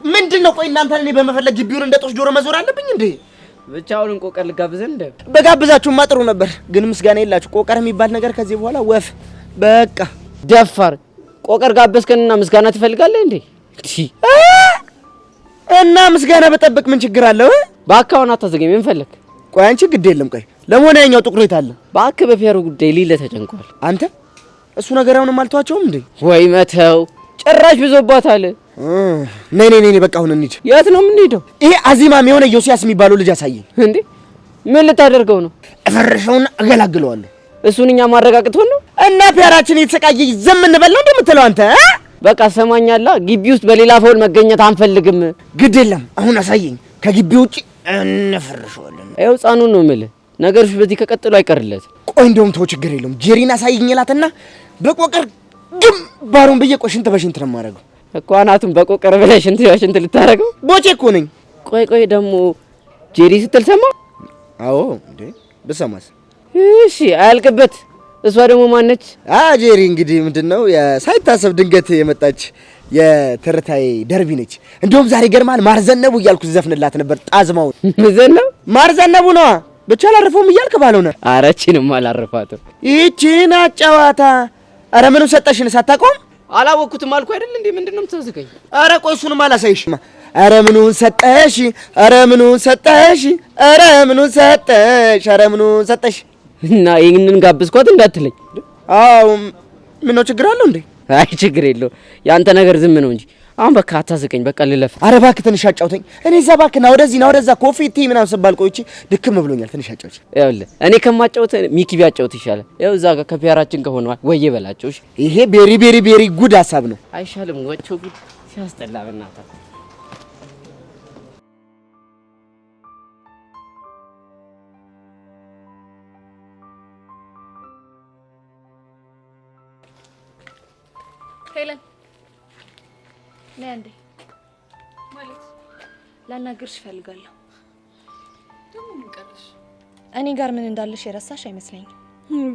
ምንድነው? ቆይ እናንተ እኔ በመፈለግ ግቢውን እንደ ጦስ ጆሮ መዞር አለብኝ እንዴ? ብቻውን እንቆቀር ልጋብዘን እንደ በጋብዛችሁማ ጥሩ ነበር፣ ግን ምስጋና የላችሁ። ቆቀር የሚባል ነገር ከዚህ በኋላ ወፍ በቃ። ደፋር ቆቀር ጋበዝከንና ምስጋና ትፈልጋለህ እንዴ? እና ምስጋና በጠብቅ ምን ችግር አለው? ባካውን አታዘገኝ። ምን ፈለክ? ቆይ አንቺ ግድ የለም ቆይ ለሞና ያኛው ጥቁር የት አለ? ባክ በፌሩ ጉዳይ ሊለ ተጨንቋል። አንተ እሱ ነገር አሁንም አልተዋቸውም እንዴ? ወይ መተው ጭራሽ ብዙባታል። ነይ በቃ አሁን እንሂድ። የት ነው የምንሄደው? ይሄ አዚማም የሆነ ዮሲያስ የሚባለው ልጅ አሳየኝ። እንዴ ምን ልታደርገው ነው? እፈርሸውና እገላግለዋለሁ። እሱን እኛ ማረጋግጥ ነው እና ፒያራችን የተሰቃየ ዘም እንበለው እንደምትለው አንተ በቃ ሰማኛላ። ግቢ ውስጥ በሌላ ፈውል መገኘት አንፈልግም። ግድ የለም አሁን አሳየኝ። ከግቢ ውጪ እንፈርሸዋለን። ይኸው ህፃኑን ነው የምልህ። ነገሮች በዚህ ከቀጥሉ አይቀርለት። ቆይ እንደውም ተው ችግር የለውም። ጄሪን አሳየኝ እላትና በቆቀር ግንባሩን ብዬ ቆይ ሽንት በሽንት ነው የማደርገው እኮ አናቱን በቆቀር ብለህ ሽንት በሽንት ልታደርገው። ቦቼ እኮ ነኝ። ቆይ ደግሞ ጄሪ ስትል ሰማ? አዎ እንዴ ብሰማስ? እሺ አያልቅበት። እሷ ደግሞ ማነች? ጄሪ እንግዲህ ምንድነው ሳይታሰብ ድንገት የመጣች የትርታዬ ደርቢ ነች። እንደውም ዛሬ ገርማል ማርዘነቡ እያልኩ ዘፍንላት ነበር። ጣዝማው ማርዘነቡ ነው ብቻ አላረፈውም እያልክ ባልሆነ። ኧረ እቺንም አላረፋትም። ይቺን አጫዋታ ኧረ ምኑን ሰጠሽን ሳታቆም? አላወኩትም አልኩ አይደል እንዴ? ምንድነው የምትዘዝቀኝ? ኧረ ቆይ እሱንም አላሳይሽማ። ኧረ ምኑን ሰጠሽ? ኧረ ምኑን ሰጠሽ? ኧረ ምኑን ሰጠሽ? ኧረ ምኑን ሰጠሽ? እና ይሄንን ጋብዝኳት እንዳትለኝ። አዎ ምን ነው ችግር አለው እንዴ? አይ ችግር የለው። ያንተ ነገር ዝም ነው እንጂ አሁን በቃ አታስቀኝ። በቃ ልለፍ። ኧረ እባክህ ትንሽ አጫውተኝ። እኔ እዛ እባክህ ና ወደዛ ኮፊ ቲ ምናምን ስባል ቆይቼ ድክም ብሎኛል። ትንሽ አጫውች። ይኸውልህ እኔ ከማጫውት ሚኪ ቢያጫውት ይሻላል። ይኸው እዛ ጋር ከፒያራችን ከሆነዋል ወይ በላቸው። እሺ ይሄ ቤሪ ጉድ ሀሳብ ነው። አይሻልም? ወቾ ጉድ ሲያስጠላ በእናትህ። ሄለን ነይ አንዴ። ማለት ላናግርሽ እፈልጋለሁ። ደግሞ ምን ቀረሽ? እኔ ጋር ምን እንዳለሽ የረሳሽ አይመስለኝም።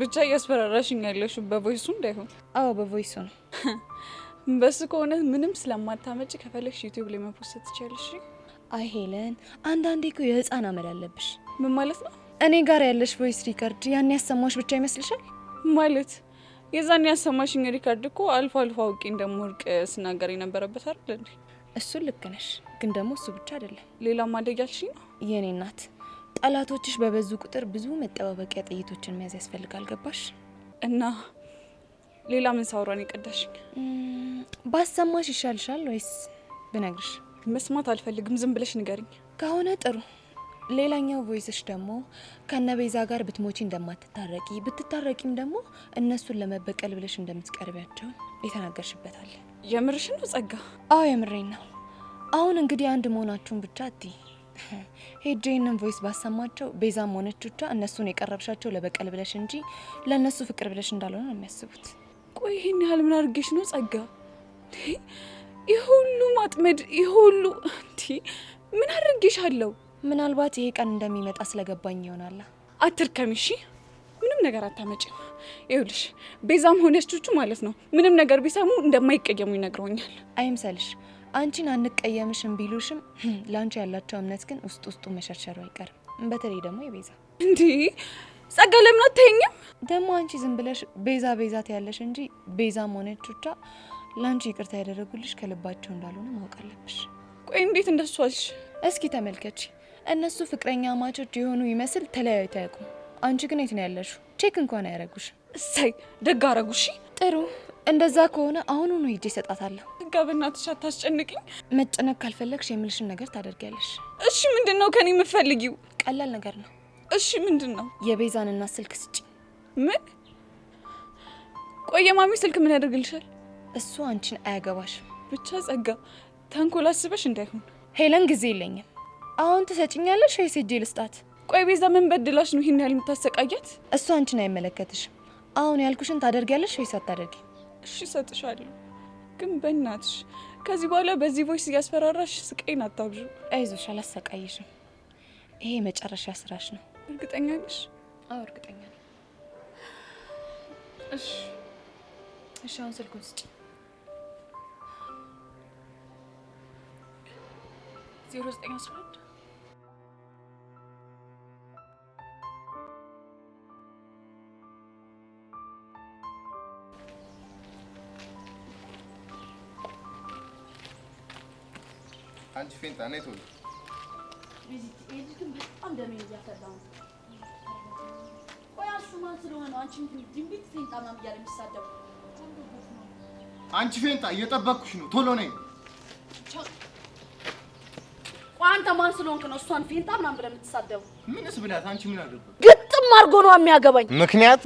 ብቻ እያስፈራራሽኝ ያለሽው በቮይሱ እንዳይሆን። አዎ በቮይሱ ነው። በሱ ከሆነ ምንም ስለማታመጪ ከፈለግሽ ዩቲዩብ ላይ መፖስት ትችያለሽ። አይ ሄለን አንዳንዴ እኮ የህፃን አመል አለብሽ። ምን ማለት ነው? እኔ ጋር ያለሽ ቮይስ ሪከርድ ያን ያሰማሽ ብቻ ይመስልሻል? ማለት የዛን ያሰማሽኝ ሪካርድ እኮ አልፎ አውቄ እንደምወርቅ ስናገር የነበረበት አይደል እንዴ? እሱ ልክ ነሽ፣ ግን ደግሞ እሱ ብቻ አይደለም። ሌላ ማደግ ያልሽኝ ነው? የኔ እናት ጠላቶችሽ በበዙ ቁጥር ብዙ መጠባበቂያ ጥይቶችን መያዝ ያስፈልጋል። ገባሽ? እና ሌላ ምን ሳውራን ይቀዳሽኝ? ባሰማሽ ይሻልሻል ወይስ ብነግርሽ? መስማት አልፈልግም፣ ዝም ብለሽ ንገሪኝ። ከሆነ ጥሩ። ሌላኛው ቮይስሽ ደግሞ ከነቤዛ ጋር ብትሞቺ እንደማትታረቂ ብትታረቂም ደግሞ እነሱን ለመበቀል ብለሽ እንደምትቀርቢያቸው የተናገርሽበታል። የምርሽን ነው ጸጋ? አዎ የምሬን ነው። አሁን እንግዲህ አንድ መሆናችሁን ብቻ አትይ። ሄጄንን ቮይስ ባሰማቸው ቤዛም ሆነች ብቻ እነሱን የቀረብሻቸው ለበቀል ብለሽ እንጂ ለእነሱ ፍቅር ብለሽ እንዳልሆነ ነው የሚያስቡት። ቆይ ይሄን ያህል ምን አድርጌሽ ነው ጸጋ? ይሄ ሁሉ ማጥመድ፣ ይሄ ሁሉ ምን አድርጌሻለሁ? ምናልባት ይሄ ቀን እንደሚመጣ ስለገባኝ ይሆናል። አትርከሚ እሺ። ምንም ነገር አታመጪም። ይኸውልሽ ቤዛም ሆነች ቹቹ ማለት ነው ምንም ነገር ቢሰሙ እንደማይቀየሙ ይነግረውኛል። አይምሰልሽ። አንቺን አንቀየምሽም ቢሉሽም ላንቺ ያላቸው እምነት ግን ውስጡ መሸርሸሩ አይቀርም። በተለይ ደግሞ የቤዛ እንዴ ጸጋ ለምን አታየኝም? ደግሞ አንቺ ዝም ብለሽ ቤዛ ታያለሽ እንጂ ቤዛም ሆነች ብቻ ላንቺ ይቅርታ ያደረጉልሽ ከልባቸው እንዳልሆነ ማወቅ አለብሽ። ቆይ እንዴት እንደሱ አልሽ? እስኪ ተመልከቺ። እነሱ ፍቅረኛ ማቾች የሆኑ ይመስል ተለያይተው አያውቁም። አንቺ ግን የት ነው ያለሽው? ቼክ እንኳን አያረጉሽ። እሰይ ደግ አረጉሽ። ጥሩ እንደዛ ከሆነ አሁኑኑ ሂጄ እሰጣታለሁ። ደጋ በእናትሽ አታስጨንቅኝ። መጨነቅ ካልፈለግሽ የምልሽን ነገር ታደርጊያለሽ። እሺ ምንድነው ከኔ የምትፈልጊው? ቀላል ነገር ነው። እሺ ምንድነው? የቤዛን እና ስልክ ስጪ። ምን? ቆይ የማሚ ስልክ ምን ያደርግልሻል? እሱ አንቺን አያገባሽም። ብቻ ጸጋ ተንኮል አስበሽ እንዳይሆን። ሄለን ጊዜ የለኝም። አሁን ትሰጭኛለሽ ወይስ ሂጄ ልስጣት? ቆይ ቤዛ ምን በድላሽ ነው ይሄን ያህል የምታሰቃያት? እሱ አንቺን አይመለከትሽም። አሁን ያልኩሽን ታደርጊያለሽ ወይስ አታደርጊ? እሺ እሰጥሻለሁ፣ ግን በእናትሽ ከዚህ በኋላ በዚህ ቮይስ እያስፈራራሽ ስቃይን አታብዡ። አይዞሽ፣ አላሰቃይሽም። ይሄ መጨረሻ ስራሽ ነው። እርግጠኛ ነሽ? አዎ እርግጠኛ ነኝ። እሺ አሁን ስልኩን ስጪ። 0911 አንቺ ፌንታ ነይ ቶሎ ቤዚት ኤዲትን በጣም ደሜን እያፈላው ነው። ቆይ እሱ ማን ስለሆነ ነው አንቺ ድንቢት ፌንጣ ምናምን እያለ የሚሳደቡ? አንቺ ፌንጣ እየጠበቅኩሽ ነው፣ ቶሎ ነኝ። ቆይ አንተ ማን ስለሆንክ ነው እሷን ፌንጣ ምናምን ብለህ የምትሳደቡ? ምንስ ብላት አንቺ ምን አደረግኩ? ግጥም አድርጎ ነው የሚያገባኝ።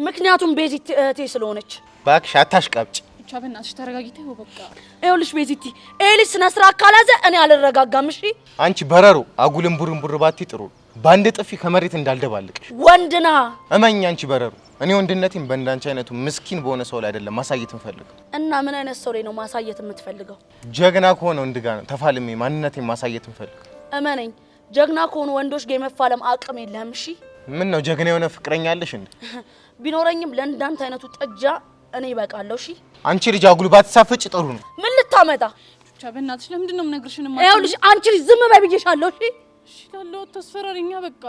ምክንያቱም ቤዚት እህቴ ስለሆነች። እባክሽ አታሽቃብጭ። ብቻ በእናትሽ ተረጋጊታ ይኸው በቃ። ይኸውልሽ ቤዚቲ ኤሊስ ስነ ስርዓት ካላዘ እኔ አልረጋጋም። እሺ አንቺ በረሮ አጉልም ቡርንቡር ባቲ ጥሩ ባንድ ጥፊ ከመሬት እንዳልደባልቅሽ። ወንድና እመኝ አንቺ በረሮ እኔ ወንድነቴን በእንዳንቺ አይነቱ ምስኪን በሆነ ሰው ላይ አይደለም ማሳየት እንፈልግ። እና ምን አይነት ሰው ላይ ነው ማሳየት የምትፈልገው? ጀግና ከሆነ ወንድ ጋር ተፋልሜ ማንነቴን ማሳየት እንፈልግ። እመነኝ ጀግና ከሆኑ ወንዶች ጋር የመፋለም አቅም የለህም። እሺ ምን ነው ጀግና የሆነ ፍቅረኛ አለሽ እንዴ? ቢኖረኝም ለእንዳንተ አይነቱ ጥጃ እኔ ይበቃለሁ። እሺ አንቺ ልጅ አጉል ባትሳፈጭ ጥሩ ነው። ምን ልታመጣ? ብቻ በእናትሽ ለምንድን ነው የምነግርሽን? ይኸውልሽ አንቺ ልጅ ዝም በይ ብዬሻለሁ። እሺ እሺ ላለው ተስፈራሪኛ በቃ።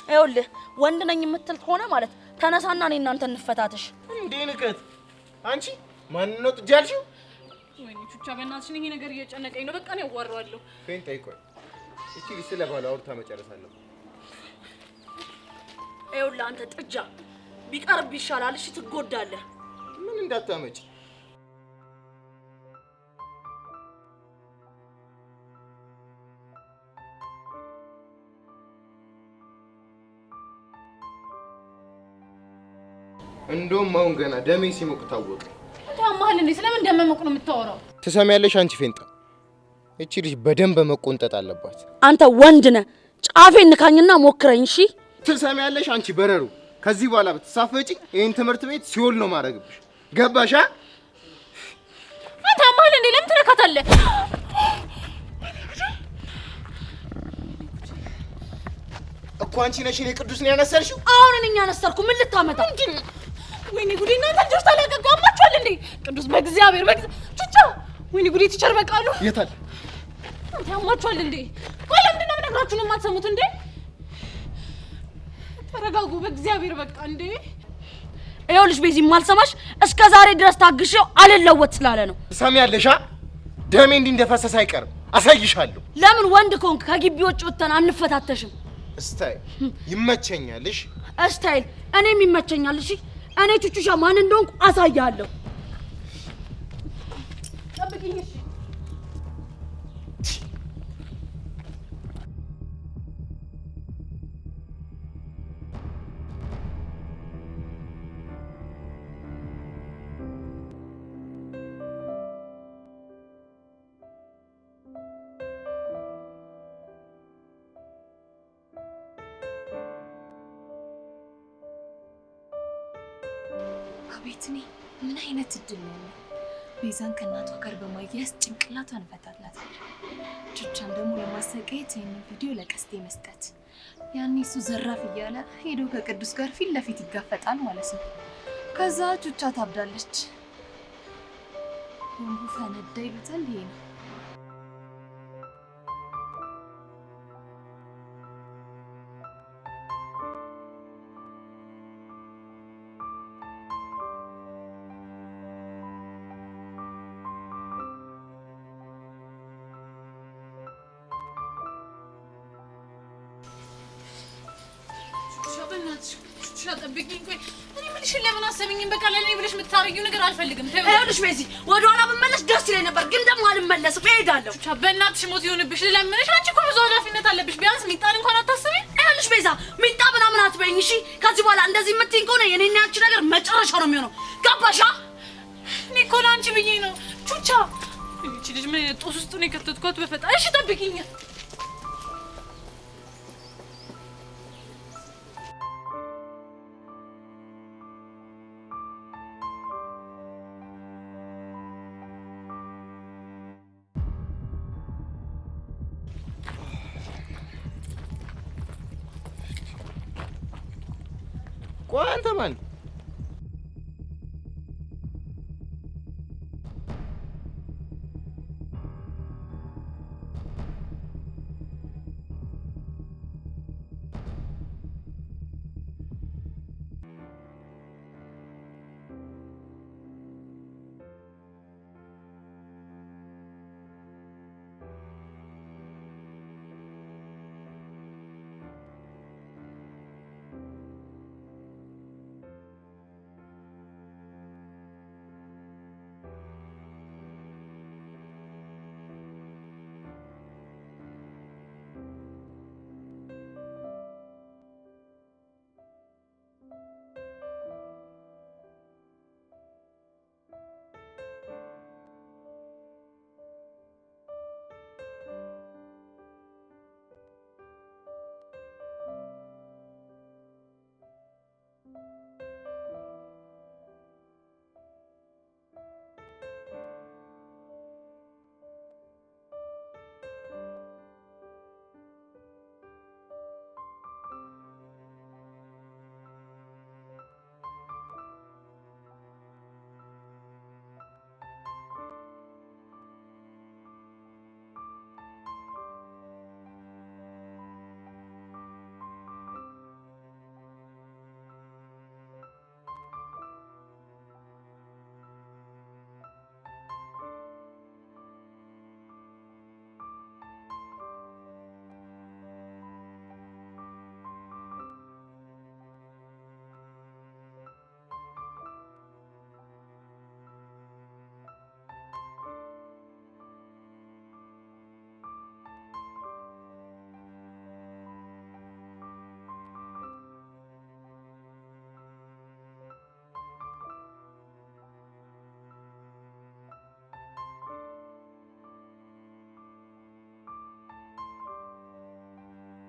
ይኸውልህ ወንድ ነኝ የምትል ከሆነ ማለት ተነሳና እኔ እናንተ እንፈታተሽ። እንዴ ንቀት አንቺ ማን ነው ጥጃልሽው? ወይኔ ብቻ በእናትሽ ይሄ ነገር እየጨነቀኝ ነው። በቃ ነው ያዋራዋለሁ። ፌንጣ ይቆይ እቺ ልጅ ስለባለ አውርታ መጨረስ አለበት። ይኸውልህ አንተ ጥጃ ቢቀርብ ይሻላል። እሺ ትጎዳለህ። ምን እንዳታመጪ እንደውም አሁን ገና ደሜ ሲሞቅ ታወቀ። ታማህል እንዴ? ስለምን እንደመሞቅ ነው የምታወራው? ትሰሚያለሽ አንቺ ፌንጣ፣ እቺ ልጅ በደንብ መቆንጠጥ አለባት። አንተ ወንድ ነህ፣ ጫፌን ንካኝና ሞክረኝ። እሺ ትሰሚያለሽ አንቺ በረሩ፣ ከዚህ በኋላ ብትሳፈጪ ይሄን ትምህርት ቤት ሲኦል ነው ማረግብሽ። ገባሽ? አንተ ታማህል እንዴ? ለምን ትነካታለህ? እኮ አንቺ ነሽ እኔ ቅዱስ ነው ያነሰርሽው። አሁን እኔ ያነሰርኩ ምን ልታመጣ? ወይኔ ጉዴ! እናንተ ልጆች ታላቀቁ አማችኋል እንዴ? ቅዱስ በእግዚአብሔር ቹቻ! ወይኔ ጉዴ! ቲቸር በቃሉ የታል? አንተ አማችኋል እንዴ? ቆይ ለምንድን ነው የምነግራችሁን የማትሰሙት እንዴ? ተረጋጉ በእግዚአብሔር በቃ እንዴ! ይኸውልሽ ቤዚ ማልሰማሽ እስከ ዛሬ ድረስ ታግሼው አልለወጥ ስላለ ነው። ትሰሚያለሽ? ደሜ እንዲህ እንደፈሰሰ አይቀርም፣ አሳይሻለሁ። ለምን ወንድ ከሆንክ ከግቢ ውጭ ወጥተን አንፈታተሽም? ስታይል ይመቸኛልሽ። ስታይል እኔም ይመቸኛል። እሺ እኔ ቹቹሻ ማን እንደሆንኩ አሳያለሁ። ጠብቂኝ እሺ። አቤት እኔ ምን አይነት እድል ነው! ቤዛን ከእናቷ ጋር በማያያዝ ጭንቅላቷን እንፈታላታል። ቹቻን ደግሞ ለማሰቃየት ይህንን ቪዲዮ ለቀስቴ መስጠት። ያኔ እሱ ዘራፍ እያለ ሄዶ ከቅዱስ ጋር ፊት ለፊት ይጋፈጣል ማለት ነው። ከዛ ቹቻ ታብዳለች። ቦምቡ ፈነዳ ይሉታል። ይሄ ነው። ጠብቂኝ። ቆይ እኔ ምንሽ ለምን አሰብኝም? በቃ ለኔ ብለሽ የምታረጊው ነገር አልፈልግም። ተይው። ይኸውልሽ ቤዚ ወደ ኋላ ብመለስ ደስ ይለኝ ነበር፣ ግን ደግሞ አልመለስም፣ እሄዳለሁ። ብቻ በእናትሽ ሞት ይሁንብሽ ልለምንሽ። አንቺ እኮ ብዙ ኃላፊነት አለብሽ። ቢያንስ ሚጣን እንኳን አታስቢ። ይኸውልሽ ቤዛ ሚጣ ምናምን አትበይኝ እሺ። ከዚህ በኋላ እንደዚህ የምትይኝ ከሆነ የኔና ያንቺ ነገር መጨረሻ ነው የሚሆነው። ገባሻ? እኔ እኮ ለአንቺ ብዬ ነው ቹቻ። እቺ ልጅ ምን ጦስ ውስጥ ነው የከተትኳት? በፈጣሪ እሺ ጠብቂኝ። ቆይ አንተ ማን